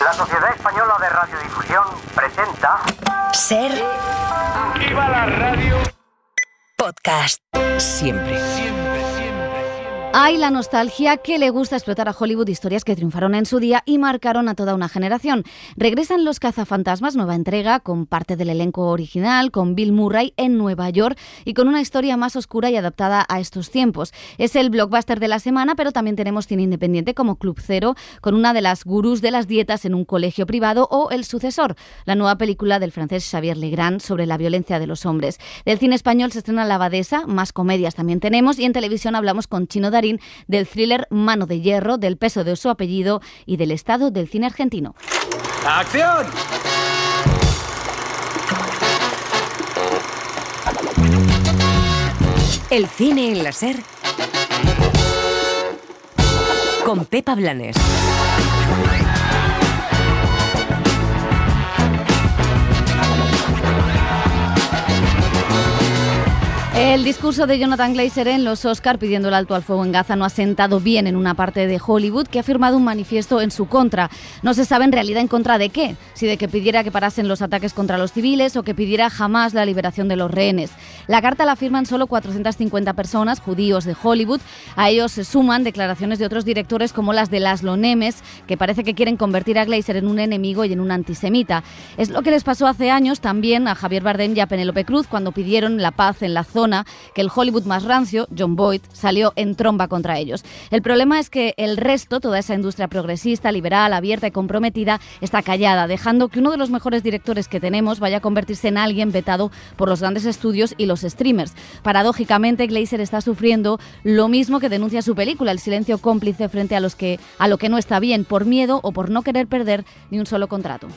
La Sociedad Española de Radiodifusión presenta... Ser. ¡Viva la radio! Podcast. Siempre. Hay la nostalgia que le gusta explotar a Hollywood, historias que triunfaron en su día y marcaron a toda una generación. Regresan Los Cazafantasmas, nueva entrega, con parte del elenco original, con Bill Murray en Nueva York y con una historia más oscura y adaptada a estos tiempos. Es el blockbuster de la semana, pero también tenemos cine independiente como Club Cero, con una de las gurús de las dietas en un colegio privado, o El Sucesor, la nueva película del francés Xavier Legrand sobre la violencia de los hombres. Del cine español se estrena La Abadesa, más comedias también tenemos, y en televisión hablamos con Chino Darín del thriller Mano de Hierro, del peso de su apellido y del estado del cine argentino. ¡Acción! El cine en la Ser con Pepa Blanes. El discurso de Jonathan Glazer en los Oscar pidiendo el alto al fuego en Gaza no ha sentado bien en una parte de Hollywood, que ha firmado un manifiesto en su contra. No se sabe en realidad en contra de qué, si de que pidiera que parasen los ataques contra los civiles o que pidiera jamás la liberación de los rehenes. La carta la firman solo 450 personas, judíos de Hollywood. A ellos se suman declaraciones de otros directores como las de Laszlo Nemes, que parece que quieren convertir a Glazer en un enemigo y en un antisemita. Es lo que les pasó hace años también a Javier Bardem y a Penélope Cruz cuando pidieron la paz en la zona, que el Hollywood más rancio, John Boyd, salió en tromba contra ellos. El problema es que el resto, toda esa industria progresista, liberal, abierta y comprometida, está callada, dejando que uno de los mejores directores que tenemos vaya a convertirse en alguien vetado por los grandes estudios y los streamers. Paradójicamente, Glazer está sufriendo lo mismo que denuncia su película, el silencio cómplice frente a lo que no está bien, por miedo o por no querer perder ni un solo contrato.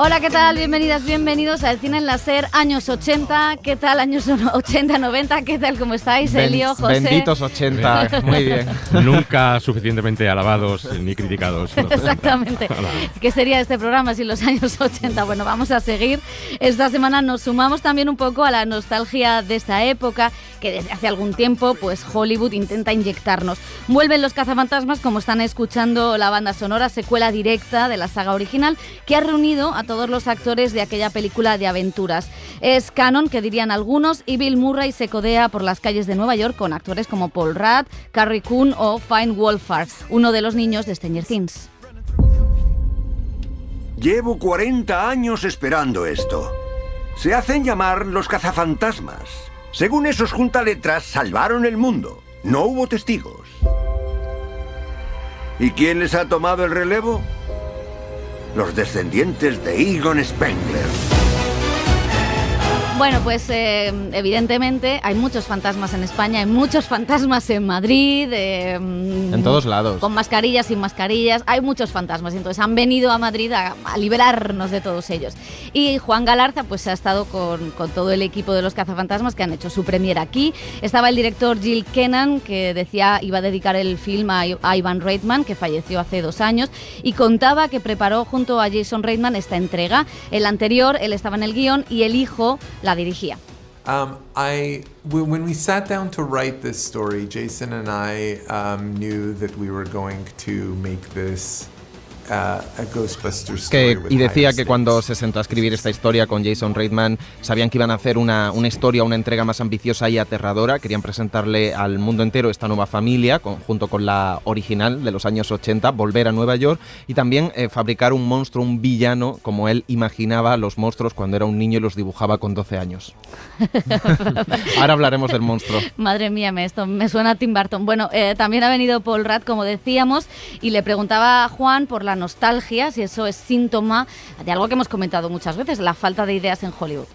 Hola, ¿qué tal? Bienvenidas, bienvenidos a El Cine en la Ser, años 80. ¿Qué tal? Años 80, 90. ¿Qué tal? ¿Cómo estáis? Elio, José. Benditos 80. Muy bien. Nunca suficientemente alabados ni criticados. Exactamente. ¿Qué sería este programa sin los años 80? Bueno, vamos a seguir. Esta semana nos sumamos también un poco a la nostalgia de esa época que desde hace algún tiempo pues Hollywood intenta inyectarnos. Vuelven Los Cazafantasmas, como están escuchando la banda sonora, secuela directa de la saga original, que ha reunido a todos los actores de aquella película de aventuras. Es canon, que dirían algunos, y Bill Murray se codea por las calles de Nueva York con actores como Paul Rudd, Carrie Coon o Finn Wolfhard, uno de los niños de Stranger Things. Llevo 40 años esperando esto. Se hacen llamar Los Cazafantasmas. Según esos juntaletras, salvaron el mundo. No hubo testigos. ¿Y quién les ha tomado el relevo? Los descendientes de Egon Spengler. Bueno, pues evidentemente hay muchos fantasmas en España, hay muchos fantasmas en Madrid. En todos lados. Con mascarillas, sin mascarillas, hay muchos fantasmas. Entonces han venido a Madrid a liberarnos de todos ellos. Y Juan Galarza pues ha estado con todo el equipo de Los Cazafantasmas, que han hecho su premier aquí. Estaba el director Jill Kennan, que decía iba a dedicar el film a Ivan Reitman, que falleció hace 2 años, y contaba que preparó junto a Jason Reitman esta entrega. El anterior, él estaba en el guión y el hijo la dirigía. When we sat down to write this story, Jason and I knew that we were going to make this Y decía que cuando se sentó a escribir esta historia con Jason Reitman, sabían que iban a hacer una historia, una entrega más ambiciosa y aterradora. Querían presentarle al mundo entero esta nueva familia, junto con la original de los años 80, volver a Nueva York, y también fabricar un monstruo, un villano, como él imaginaba los monstruos cuando era un niño y los dibujaba con 12 años. Ahora hablaremos del monstruo. Madre mía, esto me suena a Tim Burton. Bueno, también ha venido Paul Rudd, como decíamos, y le preguntaba a Juan por la nostalgia, si eso es síntoma de algo que hemos comentado muchas veces, la falta de ideas en Hollywood.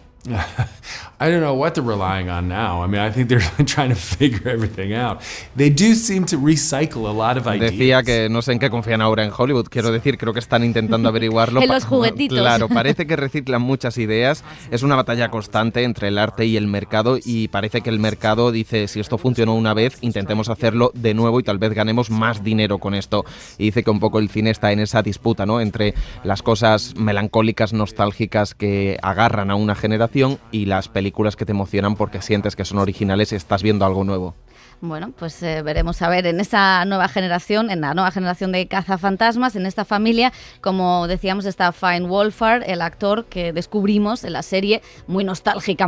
I don't know what they're relying on now. I mean, I think they're trying to figure everything out. They do seem to recycle a lot of ideas. Decía que no sé en qué confían ahora en Hollywood. Quiero decir, creo que están intentando averiguarlo. En los juguetitos. Claro, parece que reciclan muchas ideas. Es una batalla constante entre el arte y el mercado y parece que el mercado dice, si esto funcionó una vez, intentemos hacerlo de nuevo y tal vez ganemos más dinero con esto. Y dice que un poco el cine está en esa disputa, ¿no? Entre las cosas melancólicas, nostálgicas que agarran a una generación y las películas que te emocionan porque sientes que son originales y estás viendo algo nuevo. Bueno, pues veremos a ver en esa nueva generación, en la nueva generación de cazafantasmas, en esta familia, como decíamos, está Finn Wolfhard, el actor que descubrimos en la serie, muy nostálgica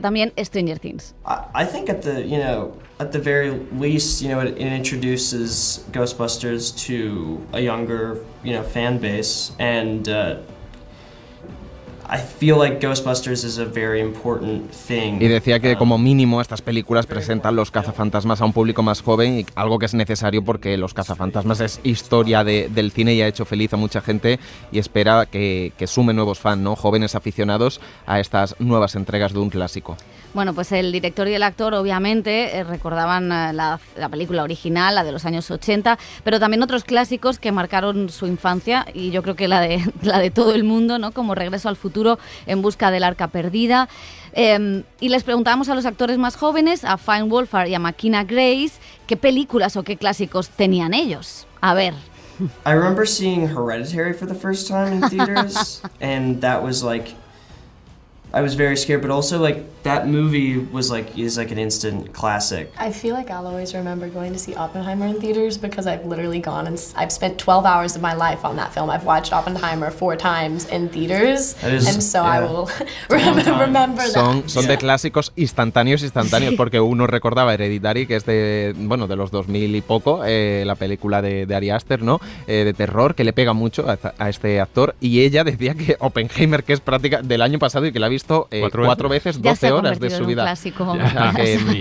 también, Stranger Things. I think at the very least, it introduces Ghostbusters to a younger, fan base, and I feel like Ghostbusters is a very important thing. Y decía que como mínimo estas películas presentan los cazafantasmas a un público más joven y algo que es necesario porque los cazafantasmas es historia del cine y ha hecho feliz a mucha gente y espera que sume nuevos fans, ¿no? Jóvenes aficionados a estas nuevas entregas de un clásico. Bueno, pues el director y el actor obviamente recordaban la película original, la de los años 80, pero también otros clásicos que marcaron su infancia y yo creo que la de todo el mundo, ¿no? Como Regreso al futuro, En busca del arca perdida. Y les preguntábamos a los actores más jóvenes, a Finn Wolfhard y a McKenna Grace, qué películas o qué clásicos tenían ellos. A ver. I remember seeing Hereditary for the first time in theaters, and that was like, I was very scared, but also like that movie is like an instant classic. I feel like I'll always remember going to see Oppenheimer in theaters because I've literally gone and I've spent 12 hours of my life on that film. I've watched Oppenheimer 4 times in theaters, and so I will remember that. Son de clásicos instantáneos, porque uno recordaba Hereditary, que es de los 2000 y poco, la película de Ari Aster, ¿no? De terror, que le pega mucho a este actor, y ella decía que Oppenheimer, que es práctica del año pasado y que la ha visto 4 veces, 12 horas de su vida. Clásico.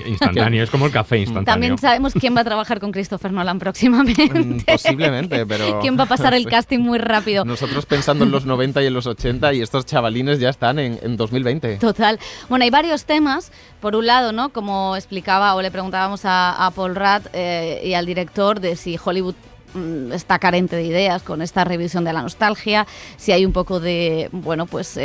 Instantáneo, es como el café instantáneo. También sabemos quién va a trabajar con Christopher Nolan próximamente. Posiblemente, pero... ¿Quién va a pasar el casting muy rápido? Nosotros pensando en los 90 y en los 80 y estos chavalines ya están en 2020. Total. Bueno, hay varios temas. Por un lado, ¿no? Como explicaba o le preguntábamos a Paul Rudd y al director de si Hollywood está carente de ideas con esta revisión de la nostalgia, si hay un poco de,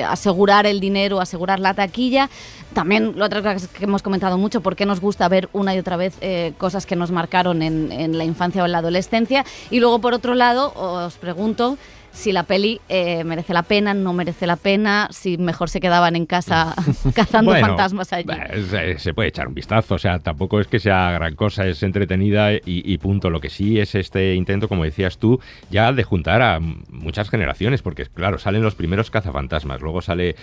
asegurar el dinero, asegurar la taquilla. También lo otro que hemos comentado mucho, por qué nos gusta ver una y otra vez cosas que nos marcaron en la infancia o en la adolescencia. Y luego, por otro lado, os pregunto si la peli merece la pena, no merece la pena, si mejor se quedaban en casa cazando fantasmas allí. Se puede echar un vistazo, o sea, tampoco es que sea gran cosa, es entretenida y punto. Lo que sí es este intento, como decías tú, ya de juntar a muchas generaciones, porque claro, salen los primeros cazafantasmas, luego sale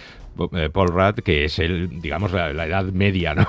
Paul Rudd, que es la edad media, ¿no?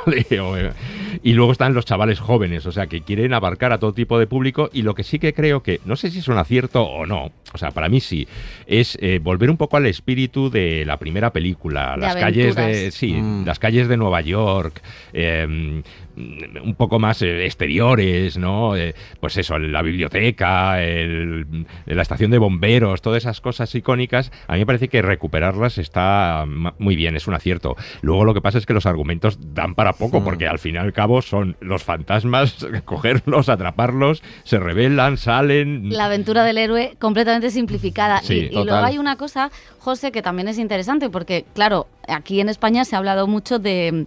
Y luego están los chavales jóvenes, o sea, que quieren abarcar a todo tipo de público, y lo que sí que creo que, no sé si es un acierto o no, o sea, para mí sí, es volver un poco al espíritu de la primera película, las calles de Nueva York, un poco más exteriores, ¿no? Pues eso, la biblioteca, la estación de bomberos, todas esas cosas icónicas, a mí me parece que recuperarlas está muy bien, es un acierto. Luego lo que pasa es que los argumentos dan para poco, porque al fin y al cabo son los fantasmas, cogerlos, atraparlos, se rebelan, salen... La aventura del héroe completamente simplificada. Sí, y luego hay una cosa, José, que también es interesante, porque claro, aquí en España se ha hablado mucho de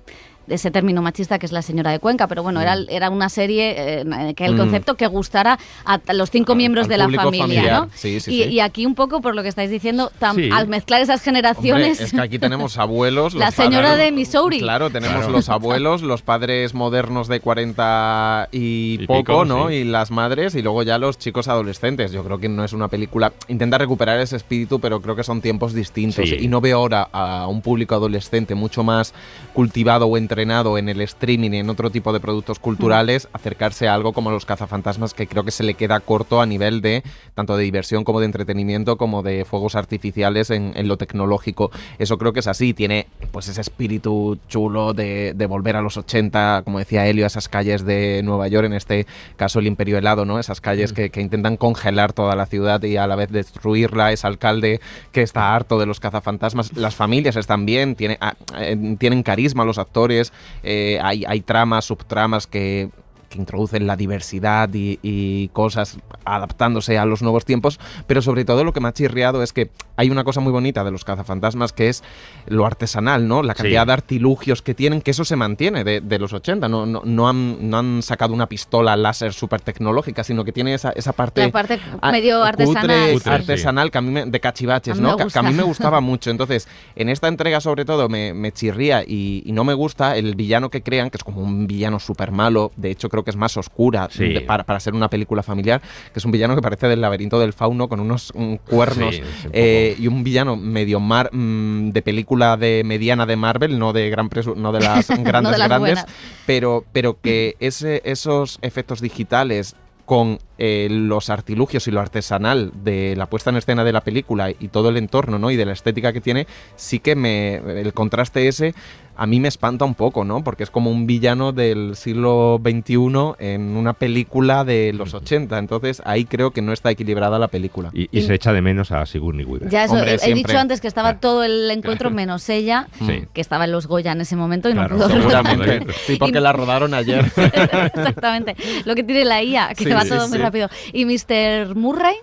ese término machista que es La señora de Cuenca, pero bueno, era una serie que el concepto que gustara a los 5 miembros de la familia, ¿no? Sí. Y aquí un poco, por lo que estáis diciendo, al mezclar esas generaciones... Hombre, es que aquí tenemos abuelos... La señora de Missouri. Claro, tenemos los abuelos, los padres modernos de 40 y poco, ¿no? Sí. Y las madres, y luego ya los chicos adolescentes. Yo creo que no es una película... Intenta recuperar ese espíritu, pero creo que son tiempos distintos. Sí. Y no veo ahora a un público adolescente mucho más cultivado o entrenado entrenado en el streaming y en otro tipo de productos culturales, acercarse a algo como Los cazafantasmas, que creo que se le queda corto a nivel de tanto de diversión como de entretenimiento, como de fuegos artificiales en lo tecnológico. Eso creo que es así, tiene pues ese espíritu chulo de volver a los 80, como decía Elio, a esas calles de Nueva York, en este caso el Imperio Helado, ¿no? Esas calles que intentan congelar toda la ciudad y a la vez destruirla, ese alcalde que está harto de los cazafantasmas, las familias están bien, tienen carisma los actores, hay tramas, subtramas que introducen la diversidad y cosas adaptándose a los nuevos tiempos, pero sobre todo lo que me ha chirriado es que hay una cosa muy bonita de los cazafantasmas, que es lo artesanal, ¿no? La cantidad de artilugios que tienen, que eso se mantiene de los 80, no han sacado una pistola láser súper tecnológica, sino que tiene esa parte... La parte medio artesanal. Artesanal, que a mí de cachivaches, ¿no? Que a mí me gustaba mucho. Entonces, en esta entrega sobre todo me chirría y no me gusta el villano que crean, que es como un villano súper malo, de hecho creo que es más oscura para ser una película familiar, que es un villano que parece del Laberinto del Fauno, con unos cuernos y un villano medio de película mediana de Marvel, no de las grandes, pero que esos efectos digitales con los artilugios y lo artesanal de la puesta en escena de la película y todo el entorno, ¿no? Y de la estética que tiene, sí que el contraste ese a mí me espanta un poco, ¿no? Porque es como un villano del siglo XXI en una película de los 80, entonces ahí creo que no está equilibrada la película. Y se echa de menos a Sigourney Weaver. Ya eso, he dicho antes que estaba todo el encuentro menos ella, que estaba en los Goya en ese momento y no pudo seguramente. Sí, porque la rodaron ayer. Exactamente. Lo que tiene la IA, que va todo muy rápido. ¿Y Mr. Murray?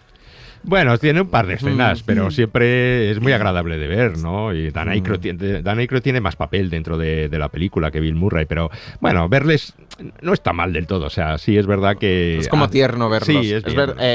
Bueno, tiene un par de escenas, pero siempre es muy agradable de ver, ¿no? Y Dan Aykroyd tiene más papel dentro de la película que Bill Murray, pero bueno, verles no está mal del todo, o sea, sí es verdad que... Es como tierno verlos. Sí,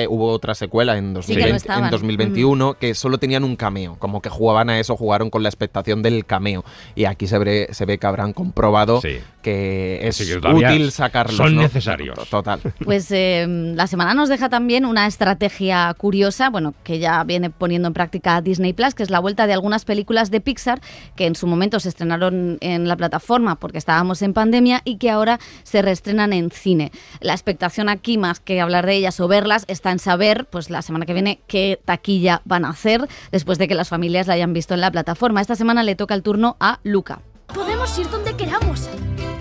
hubo otra secuela en 2021 que solo tenían un cameo, como que jugaron con la expectación del cameo, y aquí se ve que habrán comprobado que es útil sacarlos. Son necesarios. Total. Pues la semana nos deja también una estrategia curiosa, bueno, que ya viene poniendo en práctica Disney Plus, que es la vuelta de algunas películas de Pixar que en su momento se estrenaron en la plataforma porque estábamos en pandemia y que ahora se reestrenan en cine. La expectación aquí, más que hablar de ellas o verlas, está en saber, pues la semana que viene, qué taquilla van a hacer después de que las familias la hayan visto en la plataforma. Esta semana le toca el turno a Luca. Podemos ir donde queramos,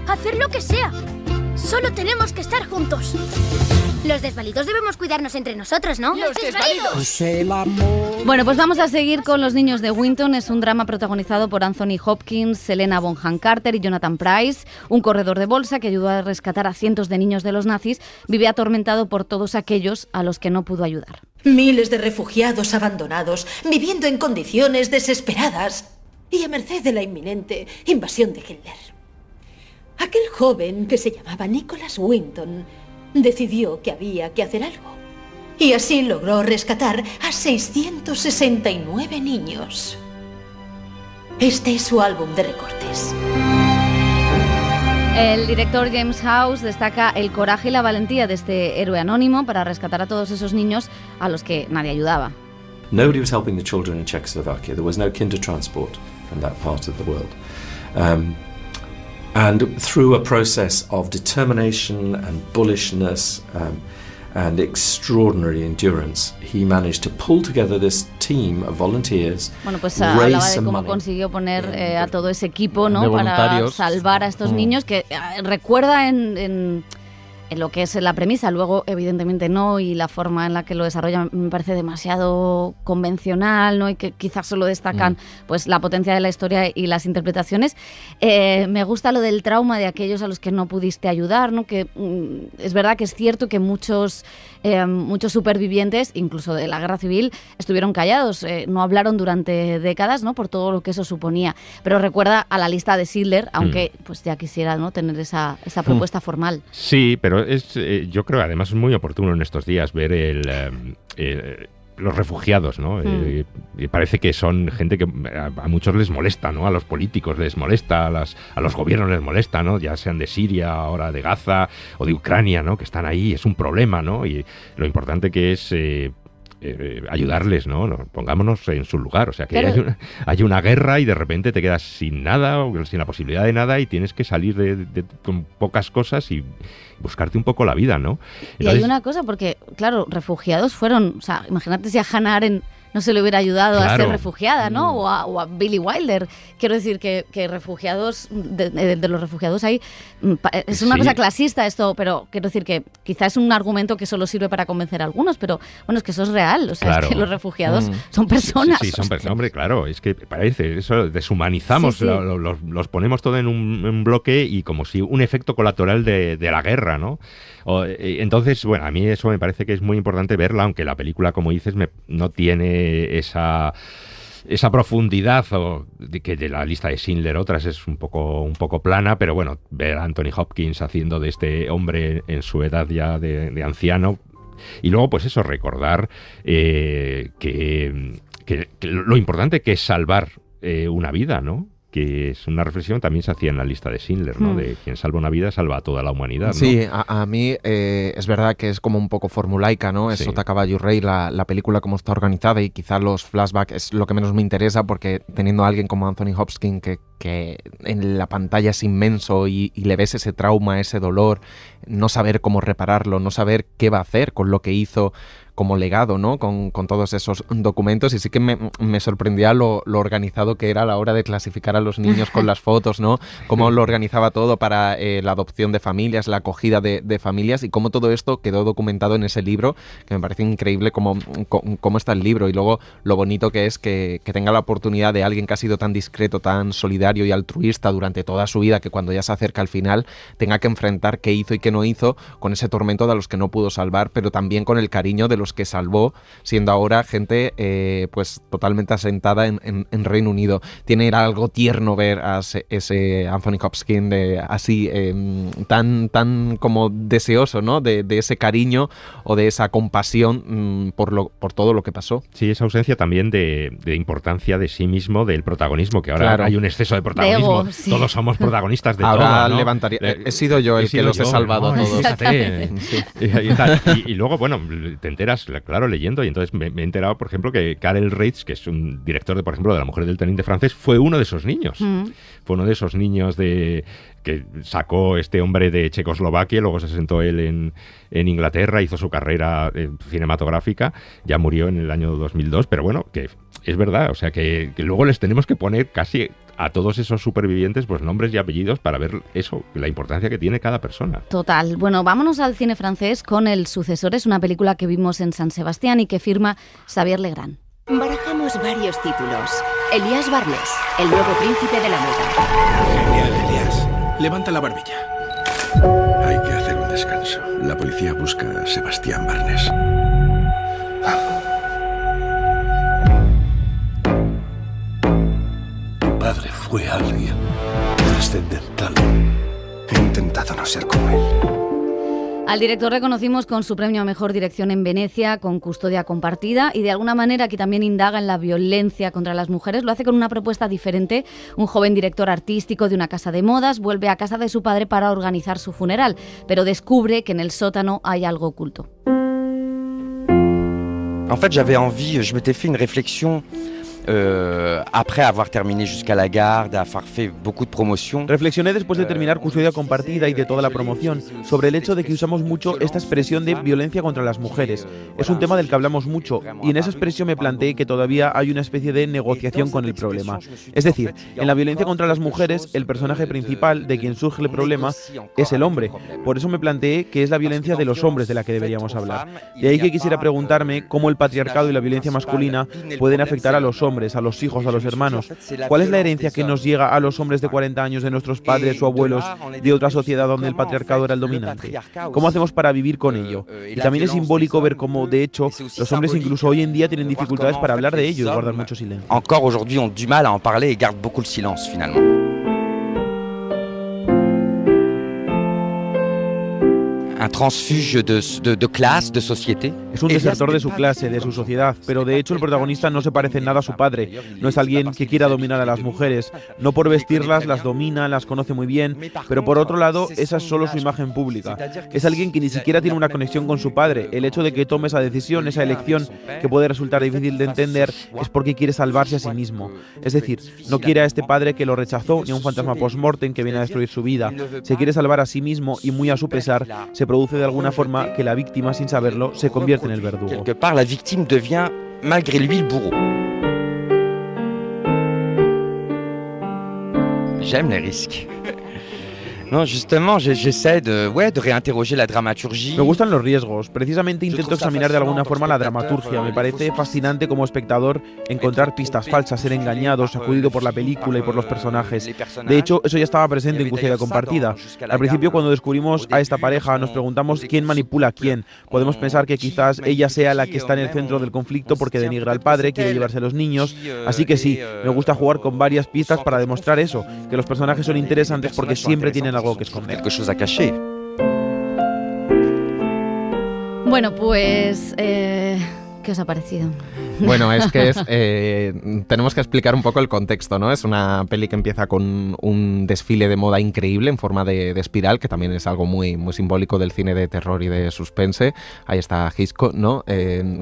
hacer lo que sea. Solo tenemos que estar juntos. Los desvalidos debemos cuidarnos entre nosotros, ¿no? ¡Los desvalidos! Bueno, pues vamos a seguir con Los niños de Winton. Es un drama protagonizado por Anthony Hopkins, Helena Bonham Carter y Jonathan Pryce. Un corredor de bolsa que ayudó a rescatar a cientos de niños de los nazis vive atormentado por todos aquellos a los que no pudo ayudar. Miles de refugiados abandonados, viviendo en condiciones desesperadas y a merced de la inminente invasión de Hitler. Aquel joven, que se llamaba Nicholas Winton, decidió que había que hacer algo. Y así logró rescatar a 669 niños. Este es su álbum de recortes. El director James House destaca el coraje y la valentía de este héroe anónimo para rescatar a todos esos niños a los que nadie ayudaba. Nobody was helping the children in Czechoslovakia. There was no Kindertransport from that part of the world. And through a process of determination and bullishness and extraordinary endurance, he managed to pull together this team of volunteers. Bueno, pues hablaba de cómo consiguió poner a todo ese equipo, ¿no? Para salvar a estos niños, que recuerda en lo que es la premisa, luego evidentemente no, y la forma en la que lo desarrollan me parece demasiado convencional, ¿no? Y que quizás solo destacan pues la potencia de la historia y las interpretaciones. Me gusta lo del trauma de aquellos a los que no pudiste ayudar, ¿no? Que es verdad que es cierto que muchos supervivientes, incluso de la guerra civil, estuvieron callados, no hablaron durante décadas, ¿no? Por todo lo que eso suponía, pero recuerda a la lista de Schindler, aunque pues ya quisiera, ¿no? Tener esa propuesta formal. Sí, pero yo creo además es muy oportuno en estos días ver los refugiados, ¿no? Y parece que son gente que a muchos les molesta, ¿no? A los políticos les molesta, a los gobiernos les molesta, ¿no? Ya sean de Siria, ahora de Gaza o de Ucrania, ¿no? Que están ahí, es un problema, ¿no? Y lo importante que es ayudarles, ¿no? Pongámonos en su lugar. O sea, que Pero... hay una guerra y de repente te quedas sin nada o sin la posibilidad de nada y tienes que salir con pocas cosas y buscarte un poco la vida, ¿no? Entonces... Y hay una cosa, porque, claro, refugiados fueron... O sea, imagínate si a Hannah Arendt no se le hubiera ayudado a ser refugiada, ¿no? O a Billy Wilder. Quiero decir que refugiados, de los refugiados hay... Es una cosa clasista esto, pero quiero decir que quizás es un argumento que solo sirve para convencer a algunos, pero bueno, es que eso es real. O sea, es que los refugiados son personas. Sí, son personas. Hombre, claro, es que parece eso, deshumanizamos, los ponemos todo en un bloque y como si un efecto colateral de la guerra, ¿no? Entonces, bueno, a mí eso me parece que es muy importante verla, aunque la película, como dices, no tiene esa profundidad que de la lista de Schindler otras es un poco plana, pero bueno, ver a Anthony Hopkins haciendo de este hombre en su edad ya de anciano, y luego pues eso, recordar que lo importante que es salvar una vida, ¿no? Que es una reflexión también se hacía en la lista de Schindler, ¿no? De quien salva una vida salva a toda la humanidad, ¿no? Sí, a mí es verdad que es como un poco formulaica, ¿no? Es Sota Caballo y Rey, la película como está organizada, y quizá los flashbacks es lo que menos me interesa, porque teniendo a alguien como Anthony Hopkins que en la pantalla es inmenso y le ves ese trauma, ese dolor, no saber cómo repararlo, no saber qué va a hacer con lo que hizo como legado, ¿no? Con todos esos documentos, y sí que me sorprendía lo organizado que era a la hora de clasificar a los niños con las fotos, ¿no? Cómo lo organizaba todo para la adopción de familias, la acogida de familias, y cómo todo esto quedó documentado en ese libro, que me parece increíble cómo está el libro, y luego lo bonito que es que tenga la oportunidad de alguien que ha sido tan discreto, tan solidario y altruista durante toda su vida, que cuando ya se acerca al final tenga que enfrentar qué hizo y qué no hizo con ese tormento de los que no pudo salvar, pero también con el cariño de los que salvó, siendo ahora gente pues totalmente asentada en Reino Unido. Tiene algo tierno ver a ese Anthony Hopkins así tan como deseoso, ¿no? De ese cariño o de esa compasión por todo lo que pasó. Sí, esa ausencia también de importancia de sí mismo, del protagonismo, que ahora hay un exceso de protagonismo. Ego, sí. Todos somos protagonistas de ahora todo, ¿no? Levantaría. He sido yo el que los he salvado a todos. Y luego, bueno, te enteras, claro, leyendo, y entonces me he enterado, por ejemplo, que Karel Reitz, que es un director, por ejemplo, de La mujer del teniente francés, fue uno de esos niños. Fue uno de esos niños que sacó este hombre de Checoslovaquia, luego se sentó él en Inglaterra, hizo su carrera cinematográfica, ya murió en el año 2002, pero bueno, que es verdad, o sea, que luego les tenemos que poner casi a todos esos supervivientes pues nombres y apellidos para ver eso, la importancia que tiene cada persona. Total. Bueno, vámonos al cine francés con El sucesor. Es una película que vimos en San Sebastián y que firma Xavier Legrand. Barajamos varios títulos. Elías Barnes, el nuevo príncipe de la moda. Genial, Elías. Levanta la barbilla. Hay que hacer un descanso. La policía busca a Sebastián Barnes. Tu padre fue alguien trascendental. He intentado no ser como él. Al director le conocimos con su premio a Mejor Dirección en Venecia, con Custodia Compartida, y de alguna manera aquí también indaga en la violencia contra las mujeres. Lo hace con una propuesta diferente. Un joven director artístico de una casa de modas vuelve a casa de su padre para organizar su funeral, pero descubre que en el sótano hay algo oculto. En fait, j'avais envie, je m'étais fait une réflexion après avoir terminé Jusqu'à la garde, avoir fait beaucoup de promotion. Reflexioné después de terminar Custodia Compartida y de toda la promoción sobre el hecho de que usamos mucho esta expresión de violencia contra las mujeres. Es un tema del que hablamos mucho, y en esa expresión me planteé que todavía hay una especie de negociación con el problema. Es decir, en la violencia contra las mujeres, el personaje principal de quien surge el problema es el hombre. Por eso me planteé que es la violencia de los hombres de la que deberíamos hablar. De ahí que quisiera preguntarme cómo el patriarcado y la violencia masculina pueden afectar a los hombres, a los hijos, a los hermanos. ¿Cuál es la herencia que nos llega a los hombres de 40 años de nuestros padres o abuelos de otra sociedad donde el patriarcado era el dominante? ¿Cómo hacemos para vivir con ello? Y también es simbólico ver cómo, de hecho, los hombres incluso hoy en día tienen dificultades para hablar de ello y guardar mucho silencio. Encore aujourd'hui ont du mal à en parler et gardent beaucoup le silence finalement. un transfuge de clase, de société. Es un desertor de su clase, de su sociedad, pero de hecho el protagonista no se parece en nada a su padre. No es alguien que quiera dominar a las mujeres. No por vestirlas las domina, las conoce muy bien, pero por otro lado, esa es solo su imagen pública. Es alguien que ni siquiera tiene una conexión con su padre. El hecho de que tome esa decisión, esa elección, que puede resultar difícil de entender, es porque quiere salvarse a sí mismo. Es decir, no quiere a este padre que lo rechazó, ni a un fantasma post-mortem que viene a destruir su vida. Se quiere salvar a sí mismo y, muy a su pesar, se produce de alguna forma que la víctima, sin saberlo, se convierte en el verdugo. Quelque part, la victime devient, malgré lui, le bourreau. J'aime les risques. No, justement, j'essaie de réinterroger la dramaturgie. Me gustan los riesgos. Precisamente intento examinar de alguna forma la dramaturgia. Me parece fascinante como espectador encontrar pistas falsas, ser engañado, sacudido por la película y por los personajes. De hecho, eso ya estaba presente en Custodia Compartida. Al principio, cuando descubrimos a esta pareja, nos preguntamos quién manipula a quién. Podemos pensar que quizás ella sea la que está en el centro del conflicto porque denigra al padre, quiere llevarse a los niños. Así que sí, me gusta jugar con varias pistas para demostrar eso, que los personajes son interesantes porque siempre tienen algo que esconder. Bueno, pues, ¿qué os ha parecido? Bueno, es que tenemos que explicar un poco el contexto, ¿no? Es una peli que empieza con un desfile de moda increíble en forma de espiral, que también es algo muy, muy simbólico del cine de terror y de suspense. Ahí está Hitchcock, ¿no?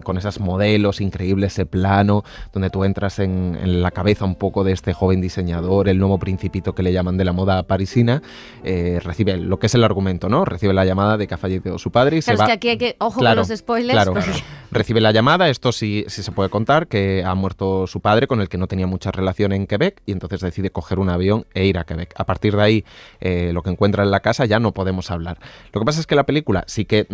Con esos modelos increíbles, ese plano, donde tú entras en la cabeza un poco de este joven diseñador, el nuevo principito que le llaman de la moda parisina. Recibe lo que es el argumento, ¿no? Recibe la llamada de que ha fallecido su padre y se va... Es que aquí hay que... Ojo con los spoilers. Claro. Recibe la llamada, esto sí se puede contar, que ha muerto su padre, con el que no tenía mucha relación en Quebec, y entonces decide coger un avión e ir a Quebec. A partir de ahí, lo que encuentra en la casa ya no podemos hablar. Lo que pasa es que la película sí que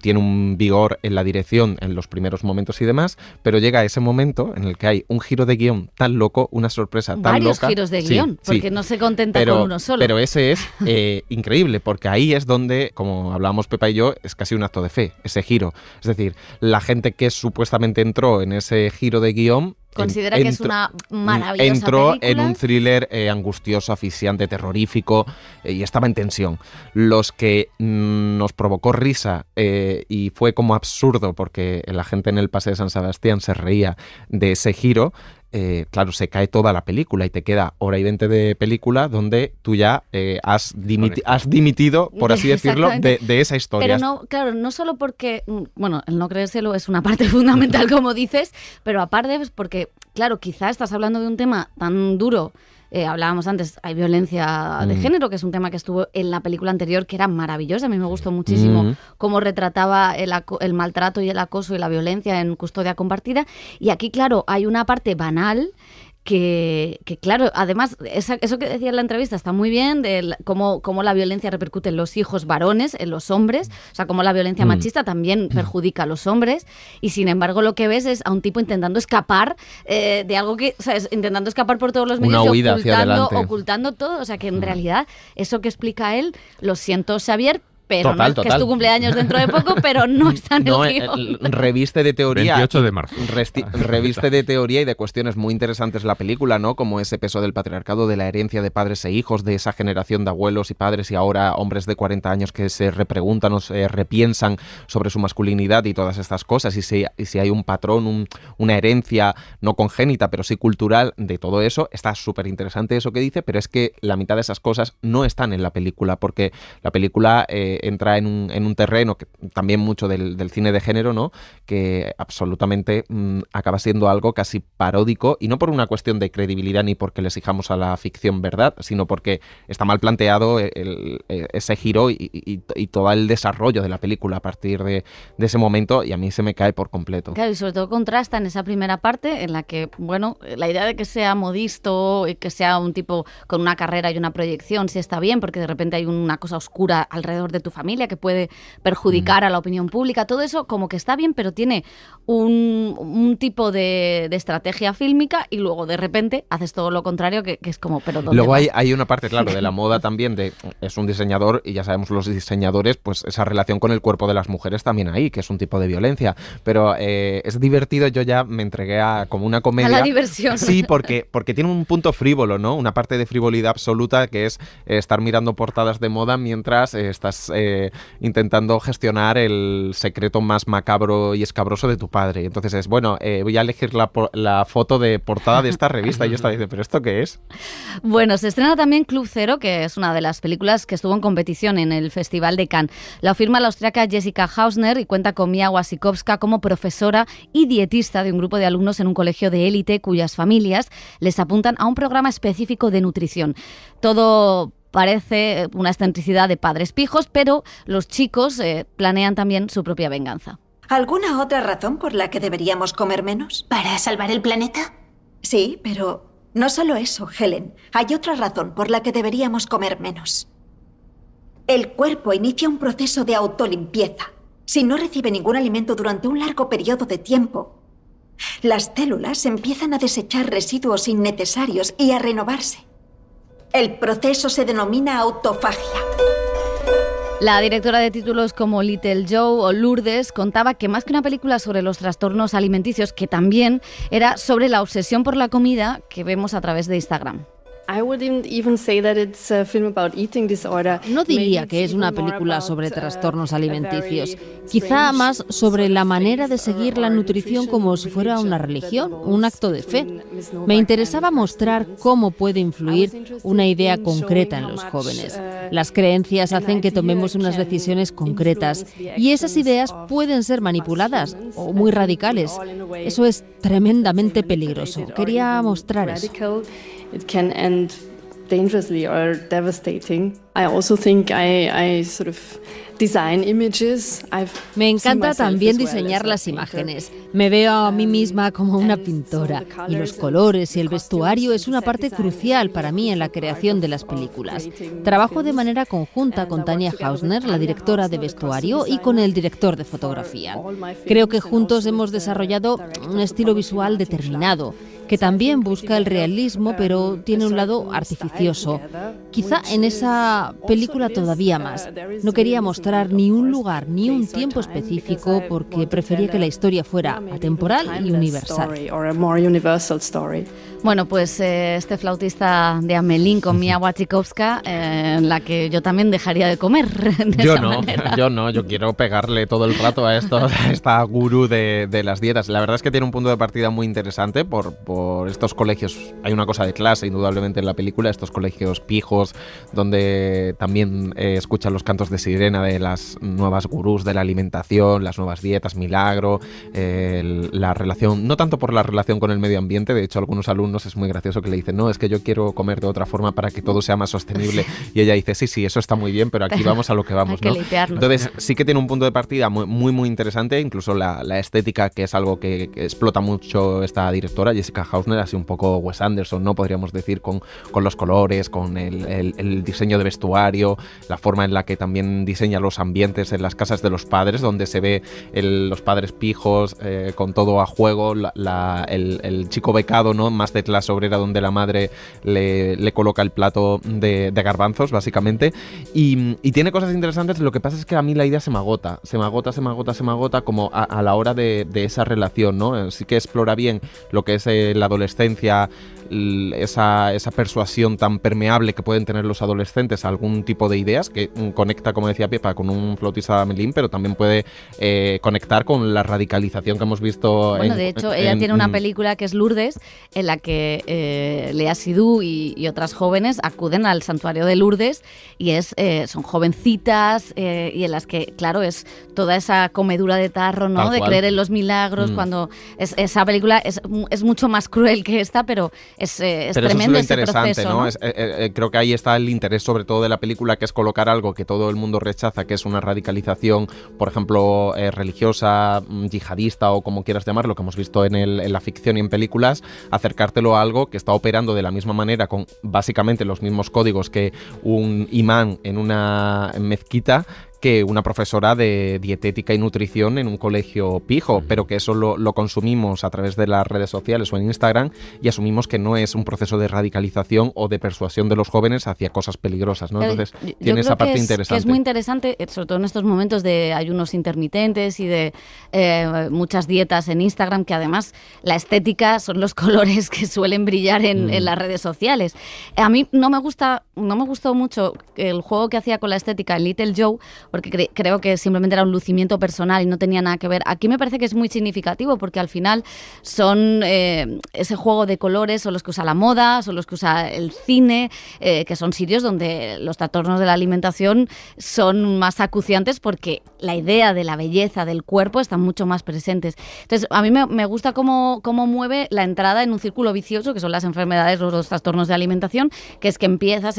tiene un vigor en la dirección en los primeros momentos y demás, pero llega a ese momento en el que hay un giro de guión tan loco, una sorpresa tan Varios loca. giros de guión, porque no se contenta con uno solo. Pero ese es increíble, porque ahí es donde, como hablábamos Pepa y yo, es casi un acto de fe, ese giro. Es decir, la gente que supuestamente entró en ese giro de guión considera que es una maravillosa entró película. En un thriller angustioso, asfixiante, terrorífico, y estaba en tensión. Los que nos provocó risa y fue como absurdo, porque la gente en el Paseo de San Sebastián se reía de ese giro, claro, se cae toda la película y te queda hora y 20 de película donde tú ya has dimitido, por así decirlo, de esa historia. Pero no, claro, no solo porque, bueno, el no creérselo es una parte fundamental, como dices, pero aparte es porque, claro, quizá estás hablando de un tema tan duro. Hablábamos antes, hay violencia de género, que es un tema que estuvo en la película anterior, que era maravillosa. A mí me gustó muchísimo cómo retrataba el maltrato y el acoso y la violencia en Custodia Compartida. Y aquí, claro, hay una parte banal que claro, además, eso que decía en la entrevista está muy bien, de cómo la violencia repercute en los hijos varones, en los hombres, o sea, cómo la violencia machista también perjudica a los hombres, y sin embargo lo que ves es a un tipo intentando escapar de algo que, o sea, intentando escapar por todos los medios y ocultando todo, o sea, que en realidad eso que explica él, lo siento, Xavier, pero total. Que es tu cumpleaños dentro de poco, pero no está en el guión. Reviste de teoría. 28 de marzo. Reviste de teoría y de cuestiones muy interesantes la película, ¿no? Como ese peso del patriarcado, de la herencia de padres e hijos, de esa generación de abuelos y padres y ahora hombres de 40 años que se repreguntan o se repiensan sobre su masculinidad y todas estas cosas. Y si hay un patrón, una herencia no congénita, pero sí cultural de todo eso. Está súper interesante eso que dice, pero es que la mitad de esas cosas no están en la película, porque la película entra en un terreno que también mucho del cine de género, ¿no? Que absolutamente acaba siendo algo casi paródico, y no por una cuestión de credibilidad ni porque le exijamos a la ficción verdad, sino porque está mal planteado ese giro y todo el desarrollo de la película a partir de ese momento, y a mí se me cae por completo. Claro, y sobre todo contrasta en esa primera parte en la que, bueno, la idea de que sea modisto y que sea un tipo con una carrera y una proyección sí está bien, porque de repente hay una cosa oscura alrededor de tu familia que puede perjudicar a la opinión pública, todo eso como que está bien, pero tiene un tipo de estrategia fílmica, y luego de repente haces todo lo contrario, que es como, pero ¿dónde luego vas? hay una parte, claro, de la moda también, es un diseñador, y ya sabemos los diseñadores, pues esa relación con el cuerpo de las mujeres también ahí, que es un tipo de violencia, pero es divertido. Yo ya me entregué a como una comedia. A la diversión. Sí, porque tiene un punto frívolo, ¿no? Una parte de frivolidad absoluta, que es estar mirando portadas de moda mientras estás intentando gestionar el secreto más macabro y escabroso de tu padre. Entonces es, bueno, voy a elegir la foto de portada de esta revista. Y yo estaba diciendo, ¿pero esto qué es? Bueno, se estrena también Club Zero, que es una de las películas que estuvo en competición en el Festival de Cannes. La firma la austriaca Jessica Hausner y cuenta con Mia Wasikowska como profesora y dietista de un grupo de alumnos en un colegio de élite cuyas familias les apuntan a un programa específico de nutrición. Todo parece una excentricidad de padres pijos, pero los chicos planean también su propia venganza. ¿Alguna otra razón por la que deberíamos comer menos? ¿Para salvar el planeta? Sí, pero no solo eso, Helen. Hay otra razón por la que deberíamos comer menos. El cuerpo inicia un proceso de autolimpieza. Si no recibe ningún alimento durante un largo periodo de tiempo, las células empiezan a desechar residuos innecesarios y a renovarse. El proceso se denomina autofagia. La directora de títulos como Little Joe o Lourdes contaba que más que una película sobre los trastornos alimenticios, que también era sobre la obsesión por la comida que vemos a través de Instagram. No diría que es una película sobre trastornos alimenticios, quizá más sobre la manera de seguir la nutrición como si fuera una religión, un acto de fe. Me interesaba mostrar cómo puede influir una idea concreta en los jóvenes. Las creencias hacen que tomemos unas decisiones concretas y esas ideas pueden ser manipuladas o muy radicales. Eso es tremendamente peligroso. Quería mostrar eso. It can end dangerously or devastating. I also think I sort of design images. Me encanta también diseñar las imágenes. Me veo a mí misma como una pintora y los colores y el vestuario es una parte crucial para mí en la creación de las películas. Trabajo de manera conjunta con Tania Hausner, la directora de vestuario, y con el director de fotografía. Creo que juntos hemos desarrollado un estilo visual determinado, que también busca el realismo, pero tiene un lado artificioso. Quizá en esa película todavía más. No quería mostrar ni un lugar ni un tiempo específico porque prefería que la historia fuera atemporal y universal. Bueno, pues este flautista de Amelín con Mia Wasikowska, en la que yo también dejaría de comer. Yo quiero pegarle todo el rato a esta gurú de las dietas. La verdad es que tiene un punto de partida muy interesante por estos colegios. Hay una cosa de clase, indudablemente, en la película, estos colegios pijos, donde también escuchan los cantos de sirena de las nuevas gurús de la alimentación, las nuevas dietas, milagro, la relación, no tanto por la relación con el medio ambiente, de hecho algunos alumnos es muy gracioso que le dicen, no, es que yo quiero comer de otra forma para que todo sea más sostenible, y ella dice, sí, eso está muy bien, pero aquí vamos a lo que vamos, ¿no? Entonces sí que tiene un punto de partida muy interesante, incluso la estética, que es algo que explota mucho esta directora, Jessica Hausner, así un poco Wes Anderson, ¿no? Podríamos decir, con los colores, con el diseño de vestuario, la forma en la que también diseña los ambientes en las casas de los padres, donde se ve los padres pijos con todo a juego, el chico becado, ¿no? Más de clase obrera, donde la madre le coloca el plato de garbanzos, básicamente, y tiene cosas interesantes. Lo que pasa es que a mí la idea se me agota como a la hora de esa relación, ¿no? Sí que explora bien lo que es la adolescencia, esa persuasión tan permeable que pueden tener los adolescentes a algún tipo de ideas, que conecta, como decía Pepa, con un flautista de Amelín, pero también puede conectar con la radicalización que hemos visto. Bueno, de hecho, ella tiene una película que es Lourdes, en la que Léa Seydoux y otras jóvenes acuden al santuario de Lourdes, y son jovencitas, y en las que, claro, es toda esa comedura de tarro, ¿no? De creer en los milagros, cuando esa película es mucho más cruel que esta, pero es tremendo ese proceso, ¿no? Creo que ahí está el interés, sobre todo, de la película, que es colocar algo que todo el mundo rechaza, que es una radicalización, por ejemplo, religiosa, yihadista, o como quieras llamarlo, que hemos visto en la ficción y en películas, acercártelo a algo que está operando de la misma manera, con básicamente los mismos códigos que un imán en una mezquita, que una profesora de dietética y nutrición en un colegio pijo, pero que eso lo consumimos a través de las redes sociales o en Instagram y asumimos que no es un proceso de radicalización o de persuasión de los jóvenes hacia cosas peligrosas, ¿no? Entonces tiene esa parte interesante. Que es muy interesante, sobre todo en estos momentos de ayunos intermitentes y de muchas dietas en Instagram, que además la estética son los colores que suelen brillar en las redes sociales. A mí no me gustó mucho el juego que hacía con la estética en Little Joe, porque creo que simplemente era un lucimiento personal y no tenía nada que ver. Aquí me parece que es muy significativo, porque al final son ese juego de colores, son los que usa la moda, son los que usa el cine, que son sitios donde los trastornos de la alimentación son más acuciantes, porque la idea de la belleza del cuerpo están mucho más presentes. Entonces, a mí me gusta cómo mueve la entrada en un círculo vicioso, que son las enfermedades o los trastornos de alimentación, que es que empiezas,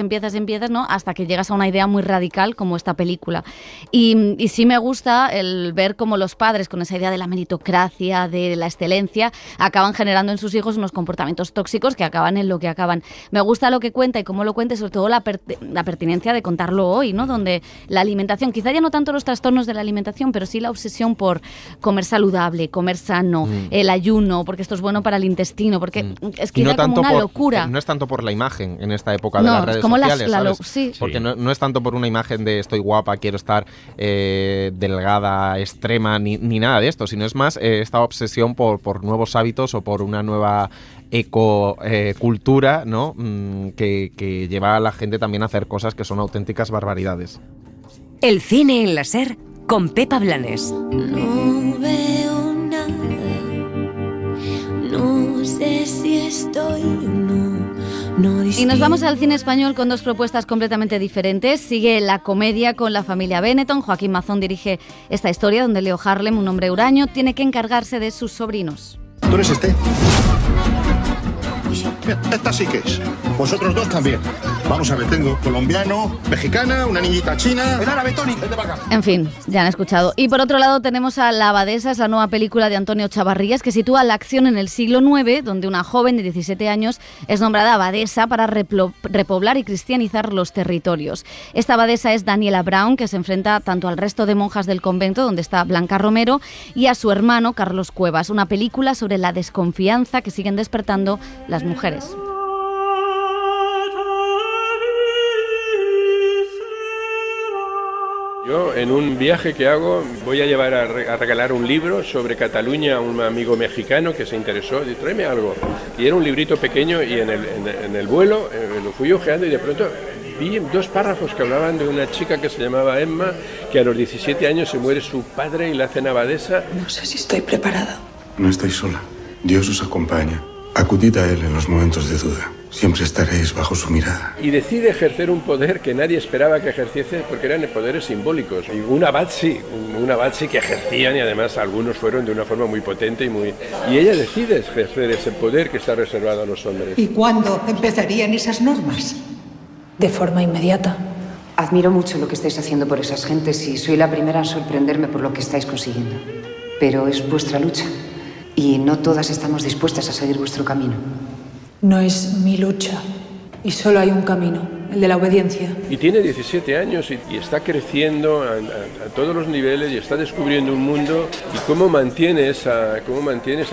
¿no? Hasta que llegas a una idea muy radical como esta película. Y sí me gusta el ver cómo los padres, con esa idea de la meritocracia, de la excelencia, acaban generando en sus hijos unos comportamientos tóxicos que acaban en lo que acaban. Me gusta lo que cuenta y cómo lo cuenta, y sobre todo la pertinencia de contarlo hoy, ¿no? Donde la alimentación, quizá ya no tanto los trastornos de la alimentación, pero sí la obsesión por comer saludable, comer sano, el ayuno, porque esto es bueno para el intestino, porque es que no como una locura. No es tanto por la imagen en esta época de las redes sociales, ¿sabes? Sí. Porque no es tanto por una imagen de estoy guapa, quiero estar delgada, extrema, ni nada de esto, sino es más esta obsesión por nuevos hábitos o por una nueva ecocultura, ¿no? Que lleva a la gente también a hacer cosas que son auténticas barbaridades. El cine en la SER con Pepa Blanes. No veo nada, no sé si estoy o no. Y nos vamos al cine español con dos propuestas completamente diferentes. Sigue la comedia con la familia Benetton. Joaquín Mazón dirige esta historia donde Leo Harlem, un hombre huraño, tiene que encargarse de sus sobrinos. ¿Tú eres este? Mira, esta sí que es. Vosotros dos también. Vamos a ver, tengo colombiano, mexicana, una niñita china... El árabe, Tony, vete para acá. En fin, ya han escuchado. Y por otro lado tenemos a La Abadesa, es la nueva película de Antonio Chavarrías que sitúa la acción en el siglo IX, donde una joven de 17 años es nombrada abadesa para repoblar y cristianizar los territorios. Esta abadesa es Daniela Brown, que se enfrenta tanto al resto de monjas del convento, donde está Blanca Romero, y a su hermano Carlos Cuevas. Una película sobre la desconfianza que siguen despertando las mujeres. Yo en un viaje que hago voy a llevar a regalar un libro sobre Cataluña a un amigo mexicano que se interesó, dice, tráeme algo. Y era un librito pequeño y en el vuelo lo fui ojeando y de pronto vi 2 párrafos que hablaban de una chica que se llamaba Emma, que a los 17 años se muere su padre y la hacen abadesa. No sé si estoy preparada. No estáis sola. Dios os acompaña. Acudid a Él en los momentos de duda. Siempre estaréis bajo su mirada. Y decide ejercer un poder que nadie esperaba que ejerciese porque eran poderes simbólicos. Y un abad sí que ejercían y además algunos fueron de una forma muy potente y ella decide ejercer ese poder que está reservado a los hombres. ¿Y cuándo empezarían esas normas? De forma inmediata. Admiro mucho lo que estáis haciendo por esas gentes y soy la primera en sorprenderme por lo que estáis consiguiendo. Pero es vuestra lucha y no todas estamos dispuestas a seguir vuestro camino. No es mi lucha y solo hay un camino, el de la obediencia. Y tiene 17 años y está creciendo a todos los niveles y está descubriendo un mundo y cómo mantiene esa